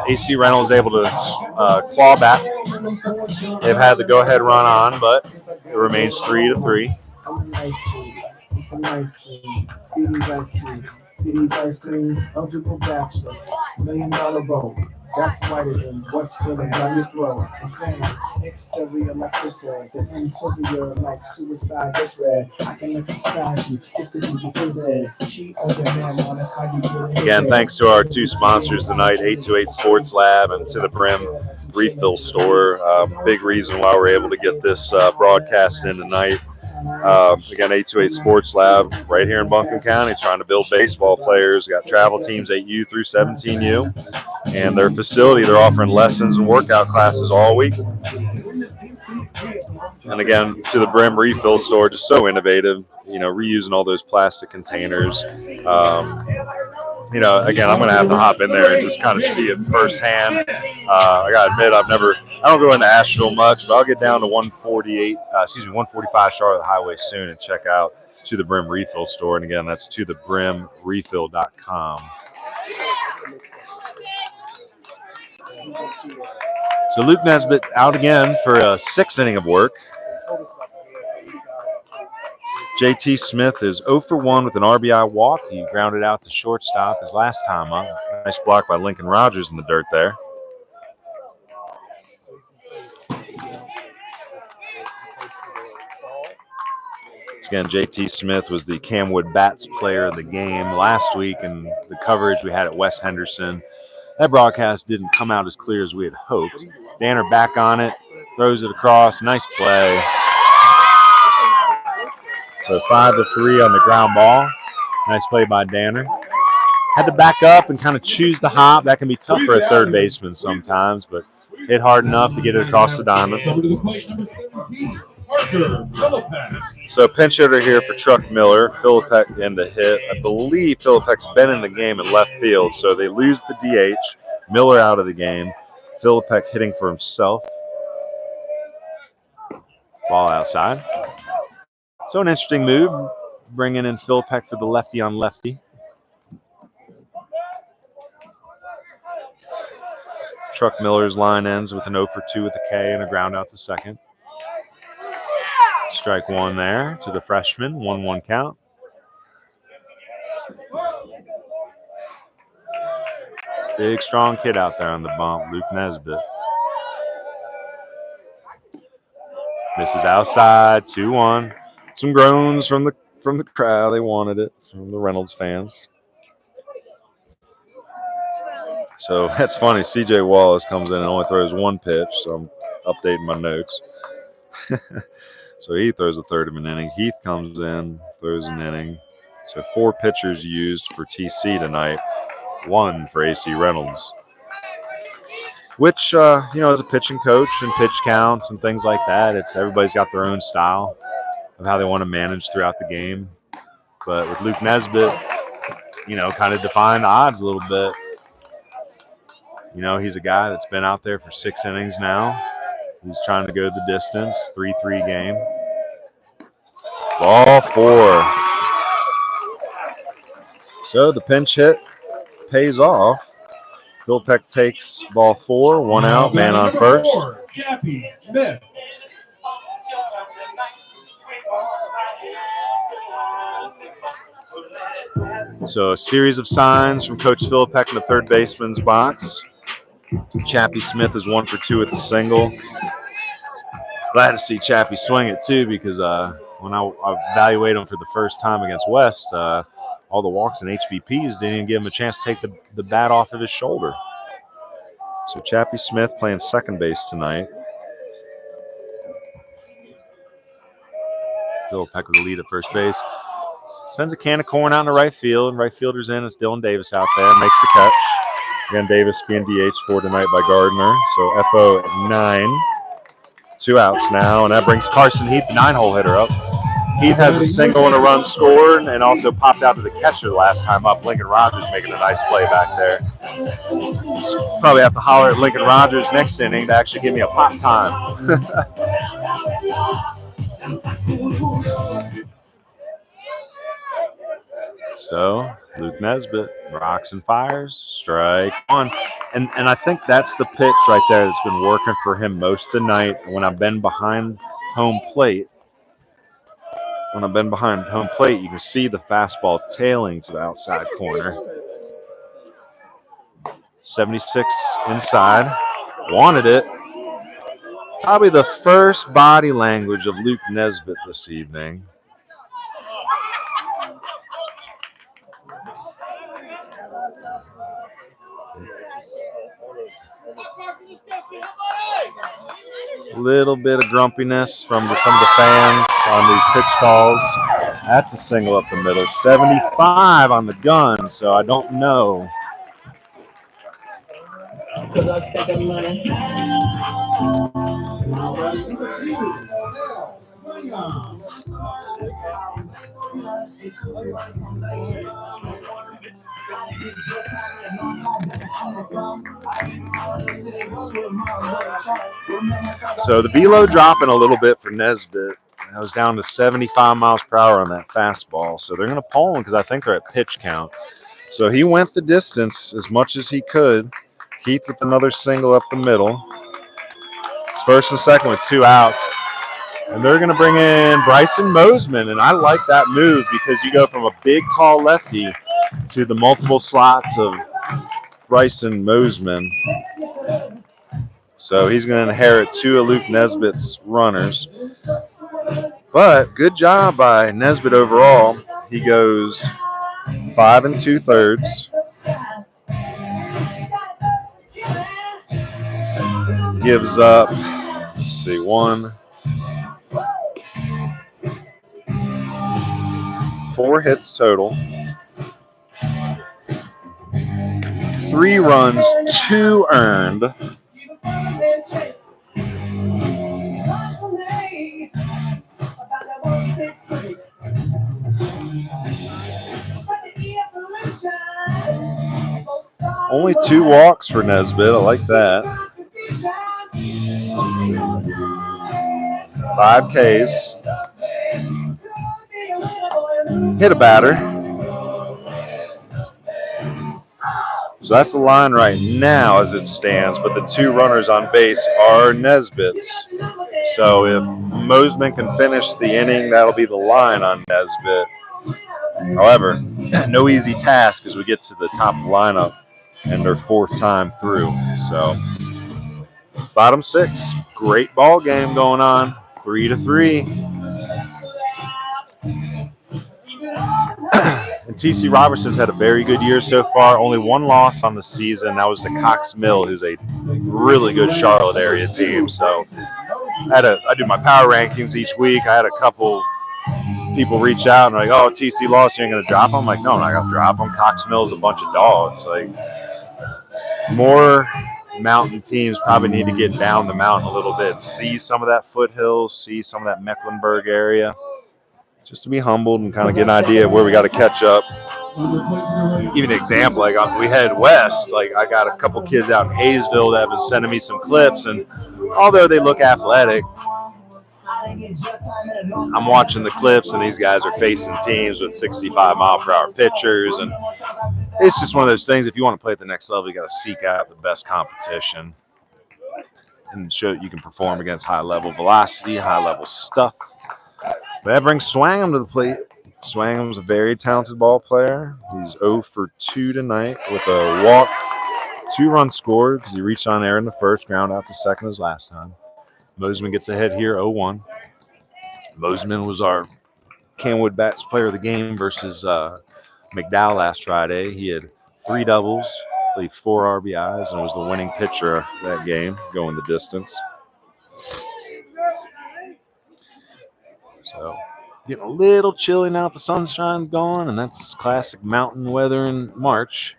AC Reynolds able to claw back. They've had the go-ahead run on, but it remains 3-3. It's a nice thing. See these ice creams. See these ice creams. Eligible bachelor. $1 million boat. That's whiter than what's spilling down your throat. I'm saying exterior like fish and interior like suicide. This red. I can exercise you. Just to keep you fizzy. Cheat on your man, man. That's how you do it. Again, thanks to our 2 sponsors tonight, 828 Sports Lab and To the Brim Refill Store. Big reason why we're able to get this broadcast in tonight. Again, 828 Sports Lab right here in Buncombe County, trying to build baseball players. Got travel teams 8U through 17U. And their facility, they're offering lessons and workout classes all week. And again, To the Brim Refill Store, just so innovative, reusing all those plastic containers. Again, I'm going to have to hop in there and just kind of see it firsthand. I got to admit, I don't go into Asheville much, but I'll get down to 145 Charlotte Highway soon and check out To the Brim Refill Store. And again, that's tothe-brimrefill.com. So Luke Nesbitt out again for a 6th inning of work. JT Smith is 0 for 1 with an RBI walk. He grounded out to shortstop his last time up. Nice block by Lincoln Rogers in the dirt there. Again, JT Smith was the Camwood Bats player of the game last week, and the coverage we had at West Henderson, that broadcast didn't come out as clear as we had hoped. Danner back on it, throws it across, nice play. So 5-3 on the ground ball. Nice play by Danner. Had to back up and kind of choose the hop. That can be tough for a third baseman sometimes, but hit hard enough to get it across the diamond. So pinch hitter here for Truck Miller. Philippek in the hit. I believe Philippek's been in the game in left field, so they lose the DH. Miller out of the game. Philippek hitting for himself. Ball outside. So an interesting move, bringing in Philippek for the lefty on lefty. Truck Miller's line ends with an 0 for 2 with a K and a ground out to second. Strike 1 there to the freshman, 1-1 count. Big, strong kid out there on the bump, Luke Nesbitt. Misses outside, 2-1. Some groans from the crowd. They wanted it from the Reynolds fans. So that's funny. CJ Wallace comes in and only throws 1 pitch, so I'm updating my notes. So he throws a third of an inning. Heath comes in, throws an inning. So 4 pitchers used for TC tonight, 1 for AC Reynolds. Which, as a pitching coach and pitch counts and things like that, everybody's got their own style of how they want to manage throughout the game. But with Luke Nesbitt, kind of defying the odds a little bit. He's a guy that's been out there for 6 innings now. He's trying to go the distance, 3-3 game. Ball 4. So the pinch hit pays off. Philippek takes ball 4, 1 out, man on first. Chappie Smith. So a series of signs from Coach Philippek in the third baseman's box. Chappie Smith is 1 for 2 with a single. Glad to see Chappie swing it too, because when I evaluate him for the first time against West, all the walks and HBPs didn't even give him a chance to take the bat off of his shoulder. So Chappie Smith playing second base tonight. Philippek with the lead at first base. Sends a can of corn out in the right field, and right fielder's in. It's Dylan Davis out there. Makes the catch. Again, Davis being DH for tonight by Gardner. So FO at 9. 2 outs now, and that brings Carson Heath, 9-hole hitter, up. Heath has a single and a run scored, and also popped out to the catcher the last time up. Lincoln Rogers making a nice play back there. Probably have to holler at Lincoln Rogers next inning to actually give me a pop time. So Luke Nesbitt rocks and fires, strike one. And I think that's the pitch right there that's been working for him most of the night. When I've been behind home plate, you can see the fastball tailing to the outside corner. 76 inside, wanted it. Probably the first body language of Luke Nesbitt this evening. A little bit of grumpiness from some of the fans on these pitch calls. That's a single up the middle. 75 on the gun, so I don't know. So the velo dropping a little bit for Nesbitt. I was down to 75 miles per hour on that fastball. So they're going to pull him because I think they're at pitch count. So he went the distance as much as he could. Heath with another single up the middle. It's first and second with 2 outs. And they're going to bring in Bryson Mosman. And I like that move because you go from a big, tall lefty to the multiple slots of Bryson Mosman. So he's going to inherit 2 of Luke Nesbitt's runners. But good job by Nesbitt overall. He goes 5 2/3. Gives up, let's see, 4 hits total. 3 runs, 2 earned. Only 2 walks for Nesbitt. I like that. 5 Ks. Hit a batter. So that's the line right now as it stands, but the 2 runners on base are Nesbitt's. So if Mosman can finish the inning, that'll be the line on Nesbitt. However, no easy task as we get to the top lineup and their 4th time through. So bottom 6, great ball game going on, 3-3. And TC Robertson's had a very good year so far. Only 1 loss on the season. That was to Cox Mill, who's a really good Charlotte area team. So I do my power rankings each week. I had a couple people reach out and like, oh, TC lost, you ain't going to drop them? I'm like, no, I'm not going to drop them. Cox Mill's a bunch of dogs. Like, more mountain teams probably need to get down the mountain a little bit, see some of that foothills, see some of that Mecklenburg area, just to be humbled and kind of get an idea of where we got to catch up. Even an example, like we head west, like I got a couple kids out in Hayesville that have been sending me some clips, and although they look athletic, I'm watching the clips and these guys are facing teams with 65-mile-per-hour pitchers, and it's just one of those things. If you want to play at the next level, you got to seek out the best competition and show that you can perform against high-level velocity, high-level stuff. But that brings Swangam to the plate. Swangam's a very talented ball player. He's 0 for 2 tonight with a walk, 2 runs scored because he reached on air in the first, ground out to second his last time. Mosman gets ahead here, 0-1. Mosman was our Camwood Bats player of the game versus McDowell last Friday. He had 3 doubles, I believe 4 RBIs, and was the winning pitcher of that game, going the distance. So getting a little chilly now that the sunshine's gone, and that's classic mountain weather in March.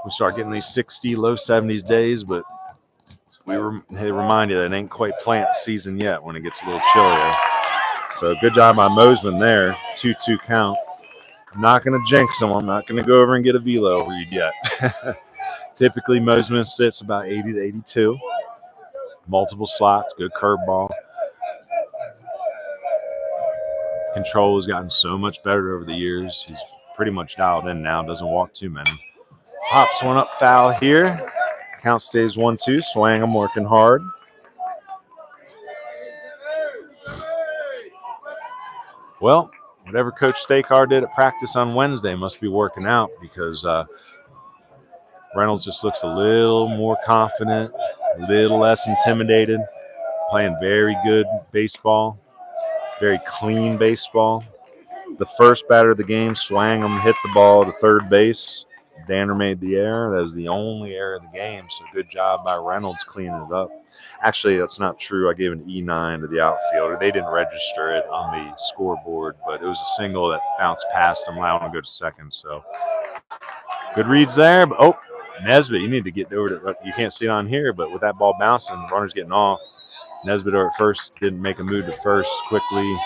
We start getting these 60, low 70s days, but they remind you that it ain't quite plant season yet when it gets a little chillier. So good job by Mosman there, 2-2 count. I'm not going to jinx him. I'm not going to go over and get a velo read yet. Typically, Mosman sits about 80 to 82. Multiple slots, good curveball. Control has gotten so much better over the years. He's pretty much dialed in now. Doesn't walk too many. Pops one up, foul here. Count stays 1-2. Swang, working hard. Well, whatever Coach Stakar did at practice on Wednesday must be working out, because Reynolds just looks a little more confident, a little less intimidated, playing very good baseball, very clean baseball. The first batter of the game, Swangam hit the ball to third base. Danner made the error. That was the only error of the game, so good job by Reynolds cleaning it up. Actually, that's not true. I gave an E9 to the outfielder. They didn't register it on the scoreboard, but it was a single that bounced past him, allowing him to go to second. So good reads there. But, oh, Nesbitt, you need to get over to – you can't see it on here, but with that ball bouncing, runner's getting off. Nesbitt over at first didn't make a move to first quickly.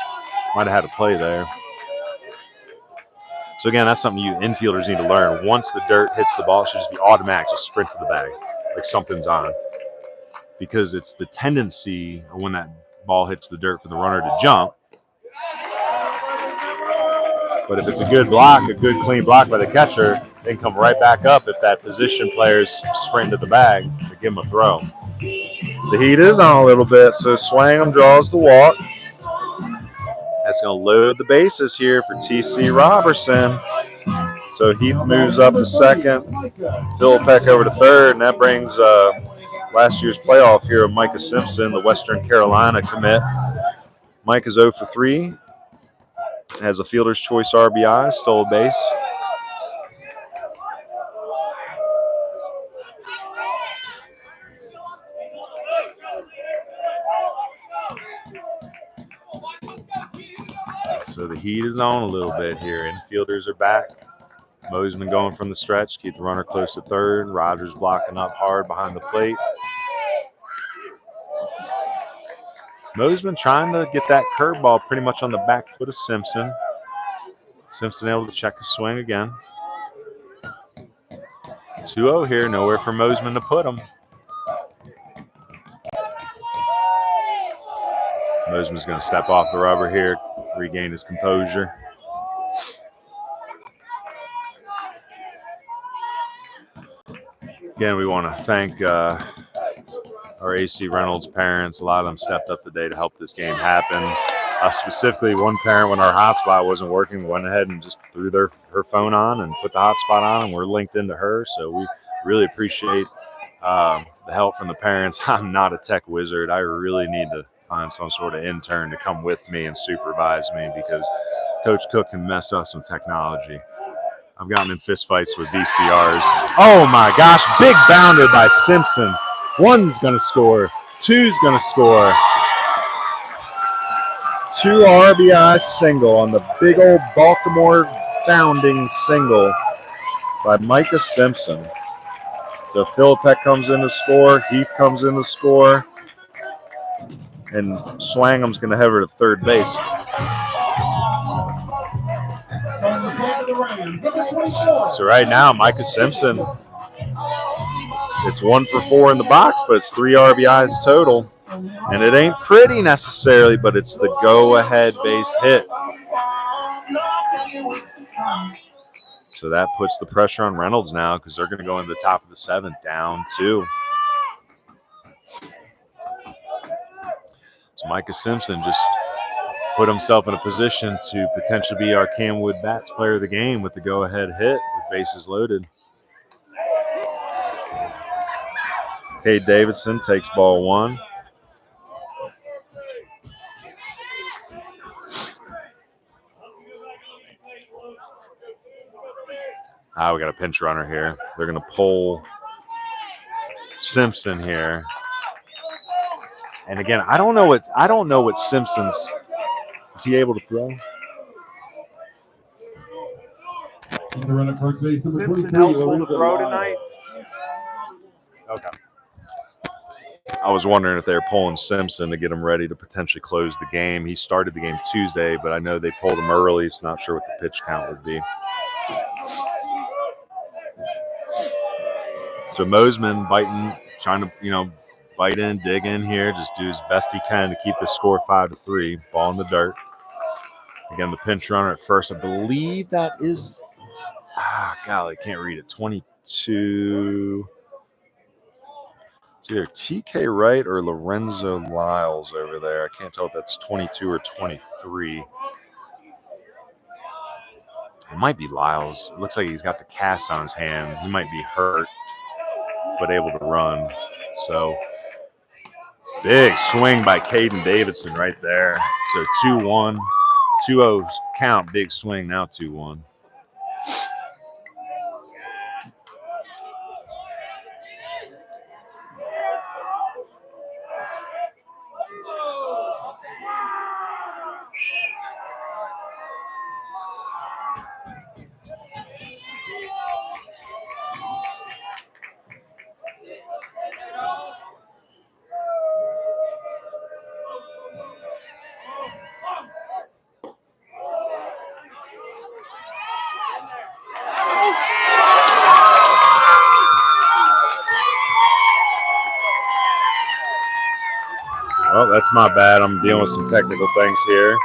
Might have had a play there. So, again, that's something you infielders need to learn. Once the dirt hits the ball, it should just be automatic. Just sprint to the bag like something's on. Because it's the tendency when that ball hits the dirt for the runner to jump. But if it's a good block, a good clean block by the catcher, they can come right back up if that position player's sprinting to the bag to give him a throw. The heat is on a little bit, so Swangam draws the walk. That's going to load the bases here for TC Robertson. So Heath moves up to second, Philipek over to third, and that brings last year's playoff hero Micah Simpson, the Western Carolina commit. Mike is 0 for 3, has a fielder's choice RBI, stole a base. So the heat is on a little bit here. Infielders are back. Mosman going from the stretch, keep the runner close to third. Rogers blocking up hard behind the plate. Mosman trying to get that curveball pretty much on the back foot of Simpson. Simpson able to check his swing again. 2-0 here, nowhere for Mosman to put him. Mosman's going to step off the rubber here, regain his composure. Again, we want to thank our AC Reynolds parents. A lot of them stepped up today to help this game happen. Specifically, one parent, when our hotspot wasn't working, went ahead and just threw her phone on and put the hotspot on, and we're linked into her. So we really appreciate the help from the parents. I'm not a tech wizard. I really need to find some sort of intern to come with me and supervise me, because Coach Cook can mess up some technology. I've gotten in fistfights with VCRs. Oh, my gosh. Big bounder by Simpson. One's going to score. Two's going to score. 2 RBI single on the big old Baltimore bounding single by Micah Simpson. So Philipek comes in to score. Heath comes in to score. And Swangam's going to head her to third base. So right now, Micah Simpson, it's 1 for 4 in the box, but it's 3 RBIs total. And it ain't pretty necessarily, but it's the go-ahead base hit. So that puts the pressure on Reynolds now, because they're going to go in the top of the 7th, down 2. So Micah Simpson just put himself in a position to potentially be our Camwood Bats player of the game with the go-ahead hit with bases loaded. Cade Davidson takes ball 1. We got a pinch runner here. They're going to pull Simpson here. And again, I don't know what Simpson's. Is he able to throw? Simpson eligible to throw tonight? Okay. I was wondering if they were pulling Simpson to get him ready to potentially close the game. He started the game Tuesday, but I know they pulled him early, so not sure what the pitch count would be. So Mosman biting, trying to, bite in, dig in here, just do his best he can to keep the score 5-3. Ball in the dirt. Again, the pinch runner at first. I believe that is golly, can't read it. 22. It's either TK Wright or Lorenzo Lyles over there. I can't tell if that's 22 or 23. It might be Lyles. It looks like he's got the cast on his hand. He might be hurt, but able to run. So big swing by Caden Davidson right there. So 2-1. 2-0 count, big swing, now 2-1. Well, that's my bad. I'm dealing with some technical things here.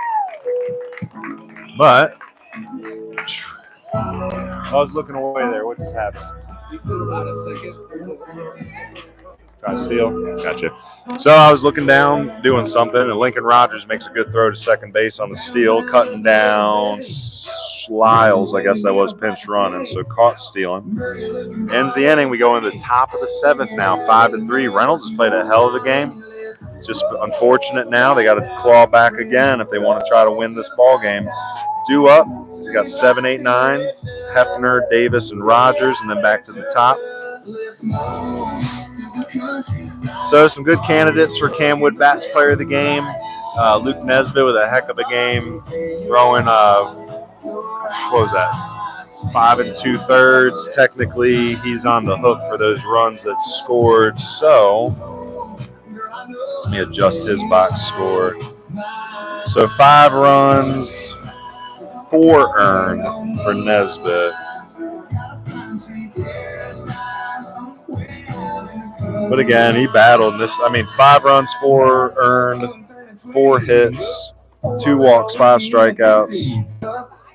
But I was looking away there. What just happened? You feel about a second. Try to steal. Gotcha. So I was looking down, doing something, and Lincoln Rogers makes a good throw to second base on the steal, cutting down Lyles, I guess that was pinch running, so caught stealing. Ends the inning. We go into the top of the seventh now, 5-3. Reynolds has played a hell of a game. It's just unfortunate now. They got to claw back again if they want to try to win this ball game. Due up. We got 7, 8, 9. Hefner, Davis, and Rogers, and then back to the top. So some good candidates for Cam Wood Bats Player of the Game. Luke Nesbitt with a heck of a game, throwing what was that? 5 2/3. Technically, he's on the hook for those runs that scored. So let me adjust his box score. So 5 runs, 4 earned for Nesbitt. But again, he battled this. 5 runs, 4 earned, 4 hits, 2 walks, 5 strikeouts,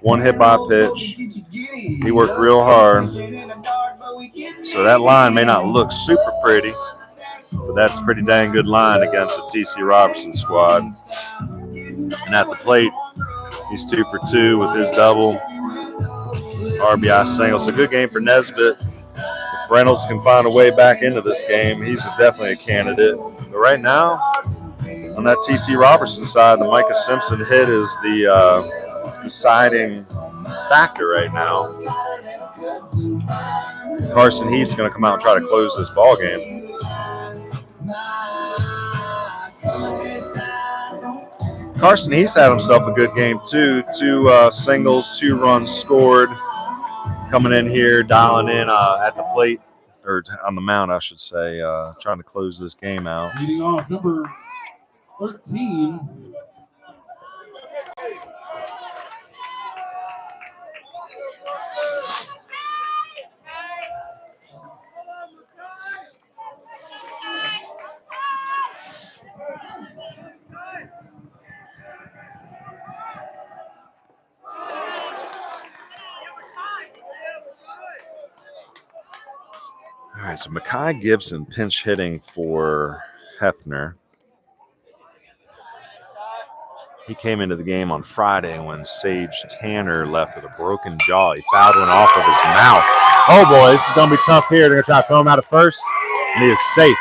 1 hit by pitch. He worked real hard. So that line may not look super pretty, but that's a pretty dang good line against the TC Robertson squad. And at the plate, he's 2 for 2 with his double, RBI single. So good game for Nesbitt. If Reynolds can find a way back into this game, he's definitely a candidate. But right now, on that TC Robertson side, the Micah Simpson hit is the deciding factor right now. Carson Heath's going to come out and try to close this ball game. Carson Heath's had himself a good game too. 2 singles, 2 runs scored. Coming in here, dialing in at the plate, or on the mound, I should say, trying to close this game out. Leading off, number 13. All right, so Mekhi Gibson pinch hitting for Hefner. He came into the game on Friday when Sage Tanner left with a broken jaw. He fouled one off of his mouth. Oh, boy, this is going to be tough here. They're going to try to throw him out at first, and he is safe.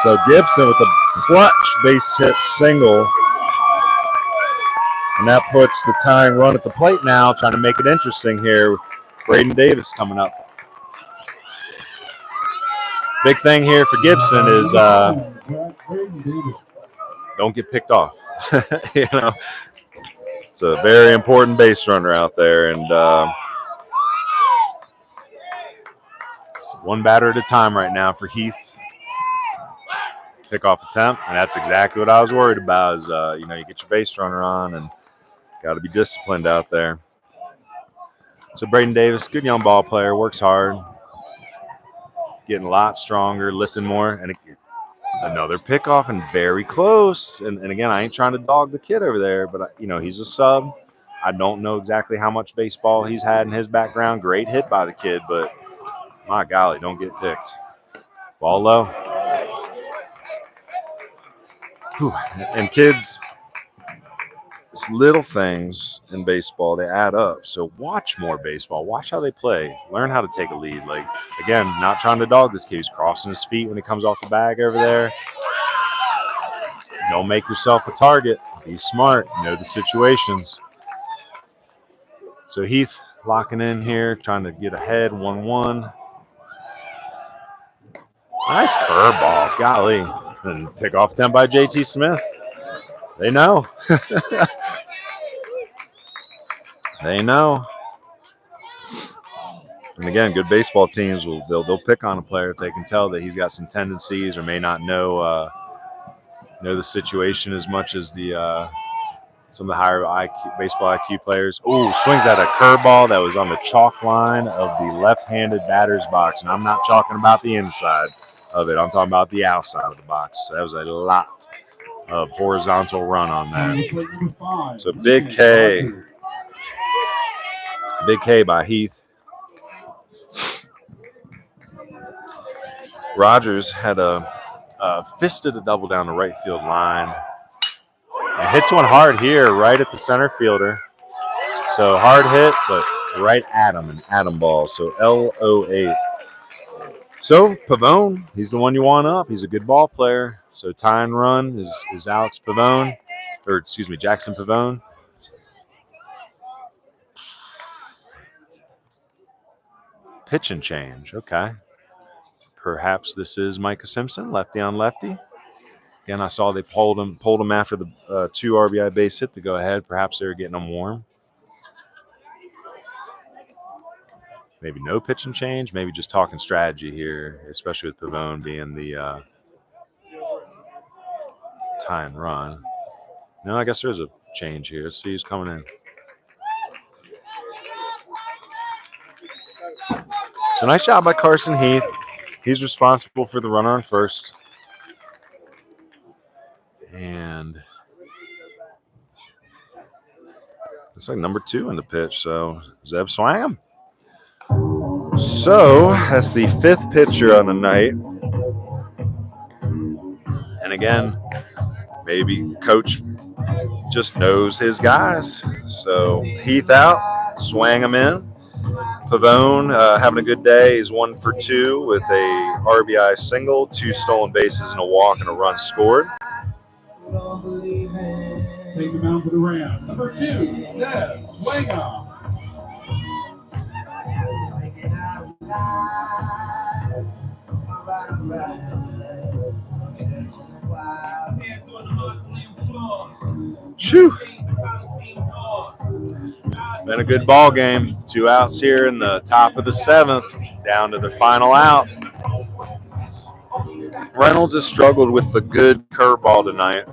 So Gibson with a clutch base hit single. And that puts the tying run at the plate now, trying to make it interesting here. Braden Davis coming up. Big thing here for Gibson is don't get picked off. It's a very important base runner out there, and it's one batter at a time right now for Heath. Pickoff attempt, and that's exactly what I was worried about. Is you get your base runner on, and got to be disciplined out there. So Braden Davis, good young ball player, works hard. Getting a lot stronger, lifting more, and another pickoff and very close. And again, I ain't trying to dog the kid over there, but he's a sub. I don't know exactly how much baseball he's had in his background. Great hit by the kid, but my golly, don't get picked. Ball low. Whew. And kids, it's little things in baseball, they add up. So watch more baseball. Watch how they play. Learn how to take a lead. Like, again, not trying to dog this kid. He's crossing his feet when he comes off the bag over there. Don't make yourself a target. Be smart. Know the situations. So Heath locking in here, trying to get ahead, 1-1. Nice curveball. Golly. And pick off 10 by JT Smith. They know. They know. And again, good baseball teams they'll pick on a player if they can tell that he's got some tendencies or may not know the situation as much as the some of the higher baseball IQ players. Ooh, swings at a curveball that was on the chalk line of the left-handed batter's box, and I'm not talking about the inside of it. I'm talking about the outside of the box. That was a lot of horizontal run on that. So big K. Big K by Heath. Rogers had fisted a double down the right field line. And hits one hard here, right at the center fielder. So hard hit, but right at him, an Adam ball. So LO8. So Pavone, he's the one you want up. He's a good ball player. So tie and run is Alex Pavone, or excuse me, Jackson Pavone. Pitch and change, okay. Perhaps this is Micah Simpson, lefty on lefty. Again, I saw they pulled him after the 2 RBI base hit to go ahead. Perhaps they were getting him warm. Maybe no pitch and change. Maybe just talking strategy here, especially with Pavone being the tie and run. No, I guess there's a change here. Let's see who's coming in. So nice job by Carson Heath. He's responsible for the runner on first. And it's like number 2 in the pitch. So Zeb Swangam. So that's the 5th pitcher on the night. And again, maybe coach just knows his guys. So Heath out, swang him in. Pavone having a good day. He's 1 for 2 with a RBI single, 2 stolen bases, and a walk and a run scored. Take the mound for the Rams. Number 2, Zeb Swangam. Shoo. Been a good ball game. 2 outs here in the top of the 7th, down to the final out. Reynolds has struggled with the good curveball tonight.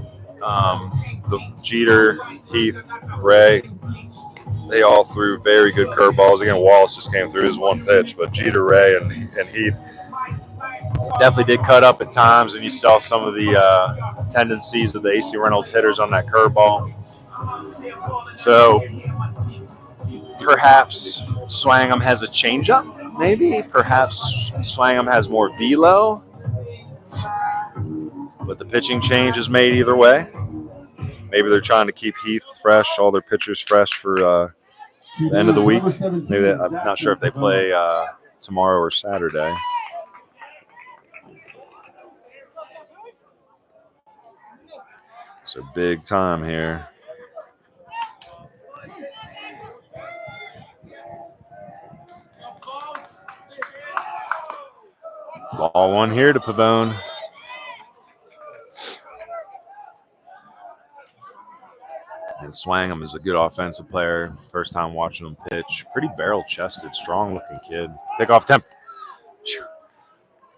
The Jeter, Heath, Ray, they all threw very good curveballs. Again, Wallace just came through his 1 pitch, but Jeter, Ray, and Heath definitely did cut up at times, and you saw some of the tendencies of the AC Reynolds hitters on that curveball. So perhaps Swangam has a changeup, maybe. Perhaps Swangam has more velo. But the pitching change is made either way. Maybe they're trying to keep Heath fresh, all their pitchers fresh for the end of the week. Maybe I'm not sure if they play tomorrow or Saturday. So big time here. Ball 1 here to Pavone. And Swangam is a good offensive player. First time watching him pitch. Pretty barrel-chested, strong-looking kid. Pickoff attempt.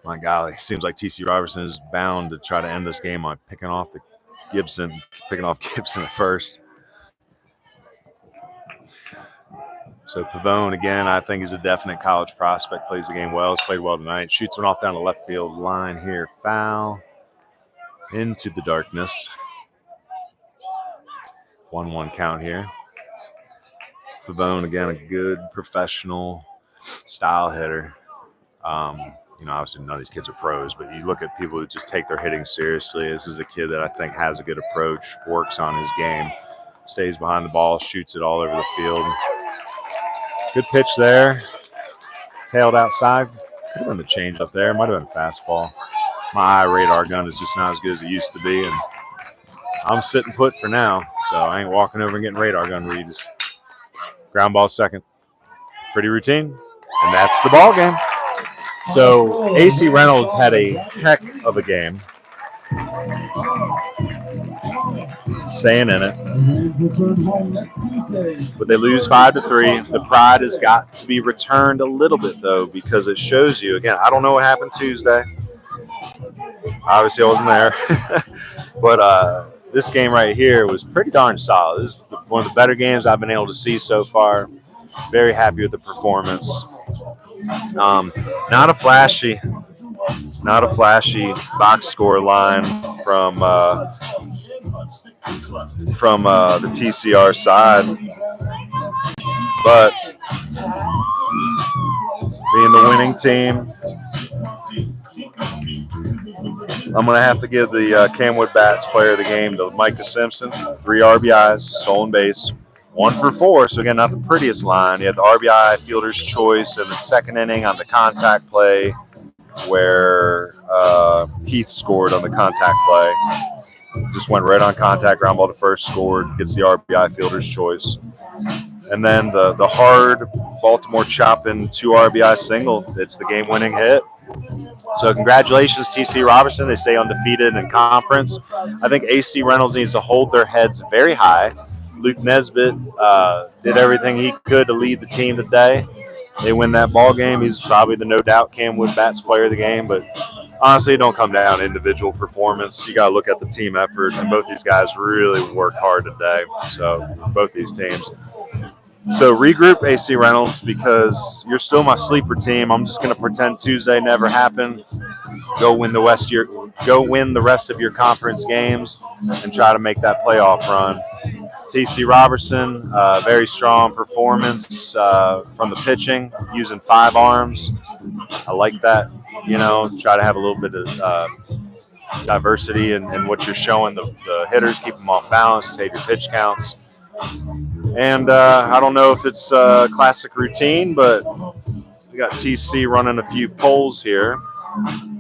My golly, seems like TC Robertson is bound to try to end this game on picking off Gibson at first. So Pavone, again, I think is a definite college prospect. Plays the game well. Has played well tonight. Shoots one off down the left field line here. Foul. Into the darkness. 1-1 count here. Pavone, again, a good professional style hitter. Obviously none of these kids are pros, but you look at people who just take their hitting seriously. This is a kid that I think has a good approach, works on his game, stays behind the ball, shoots it all over the field. Good pitch there. Tailed outside. Could have been the change up there. Might have been fastball. My eye radar gun is just not as good as it used to be, and I'm sitting put for now, so I ain't walking over and getting radar gun reads. Ground ball second. Pretty routine, and that's the ball game. So AC Reynolds had a heck of a game, staying in it, but they lose 5-3. The pride has got to be returned a little bit, though, because it shows you, again, I don't know what happened Tuesday. Obviously, I wasn't there, but this game right here was pretty darn solid. This is one of the better games I've been able to see so far. Very happy with the performance. Not a flashy box score line from the TCR side, but being the winning team, I'm going to have to give the Camwood Bats player of the game to Micah Simpson. 3 RBIs, stolen base, 1 for 4. So, again, not the prettiest line. You had the RBI, fielder's choice in the second inning on the contact play where Heath scored on the contact play. Just went right on contact, ground ball to first, scored, gets the RBI, fielder's choice. And then the hard Baltimore chopping 2 RBI single. It's the game-winning hit. So congratulations, TC Robertson. They stay undefeated in conference. I think AC Reynolds needs to hold their heads very high. Luke Nesbitt did everything he could to lead the team today. They win that ball game. He's probably the no doubt Camwood Bats player of the game. But honestly, it don't come down to individual performance. You got to look at the team effort. And both these guys really worked hard today. So both these teams. So regroup, AC Reynolds, because you're still my sleeper team. I'm just going to pretend Tuesday never happened. Go win the rest of your conference games and try to make that playoff run. TC Robertson, very strong performance from the pitching, using 5 arms. I like that. Try to have a little bit of diversity in what you're showing the hitters, keep them off balance, save your pitch counts. And I don't know if it's a classic routine, but we got TC running a few polls here. I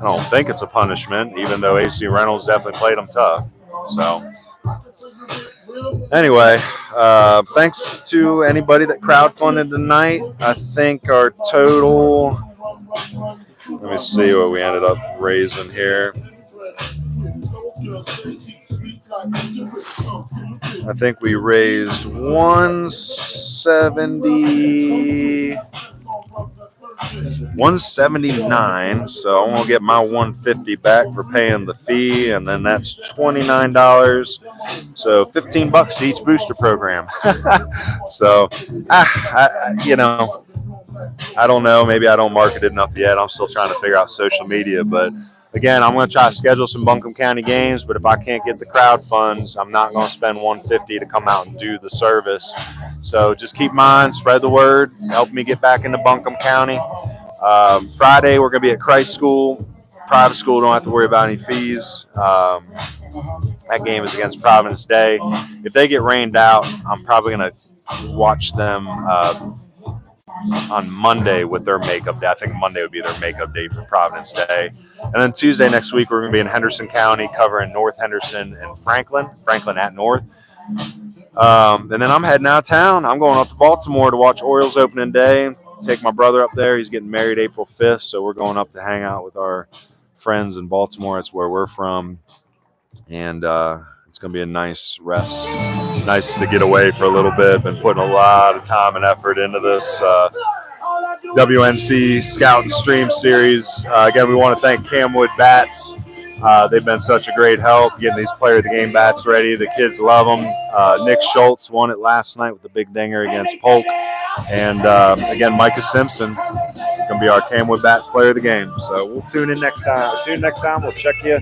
don't think it's a punishment, even though AC Reynolds definitely played them tough. So anyway, thanks to anybody that crowdfunded tonight. I think our total, let me see what we ended up raising here. I think we raised $179, so I'm gonna get my $150 back for paying the fee, and then that's $29. So $15 each booster program. So, I don't know. Maybe I don't market it enough yet. I'm still trying to figure out social media, but again, I'm going to try to schedule some Buncombe County games, but if I can't get the crowd funds, I'm not going to spend $150 to come out and do the service. So just keep in mind, spread the word, help me get back into Buncombe County. Friday, we're going to be at Christ School. Private school, don't have to worry about any fees. That game is against Providence Day. If they get rained out, I'm probably going to watch them on Monday with their makeup day. I think Monday would be their makeup day for Providence Day. And then Tuesday next week, we're going to be in Henderson County covering North Henderson and Franklin at North. And then I'm heading out of town. I'm going up to Baltimore to watch Orioles opening day. Take my brother up there. He's getting married April 5th, so we're going up to hang out with our friends in Baltimore. That's where we're from. And it's going to be a nice rest. Nice to get away for a little bit. Been putting a lot of time and effort into this WNC Scout and Stream series. Again, we want to thank Camwood Bats. They've been such a great help getting these player of the game bats ready. The kids love them. Nick Schultz won it last night with the big dinger against Polk. And again, Micah Simpson is going to be our Camwood Bats player of the game. So we'll tune in next time. We'll check you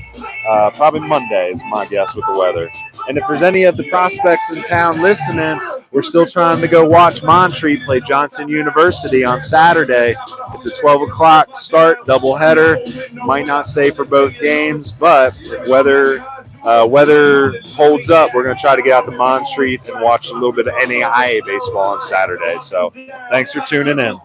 probably Monday is my guess with the weather. And if there's any of the prospects in town listening, we're still trying to go watch Montreat play Johnson University on Saturday. It's a 12 o'clock start, doubleheader. Might not stay for both games, but if weather holds up, we're going to try to get out to Montreat and watch a little bit of NAIA baseball on Saturday. So thanks for tuning in.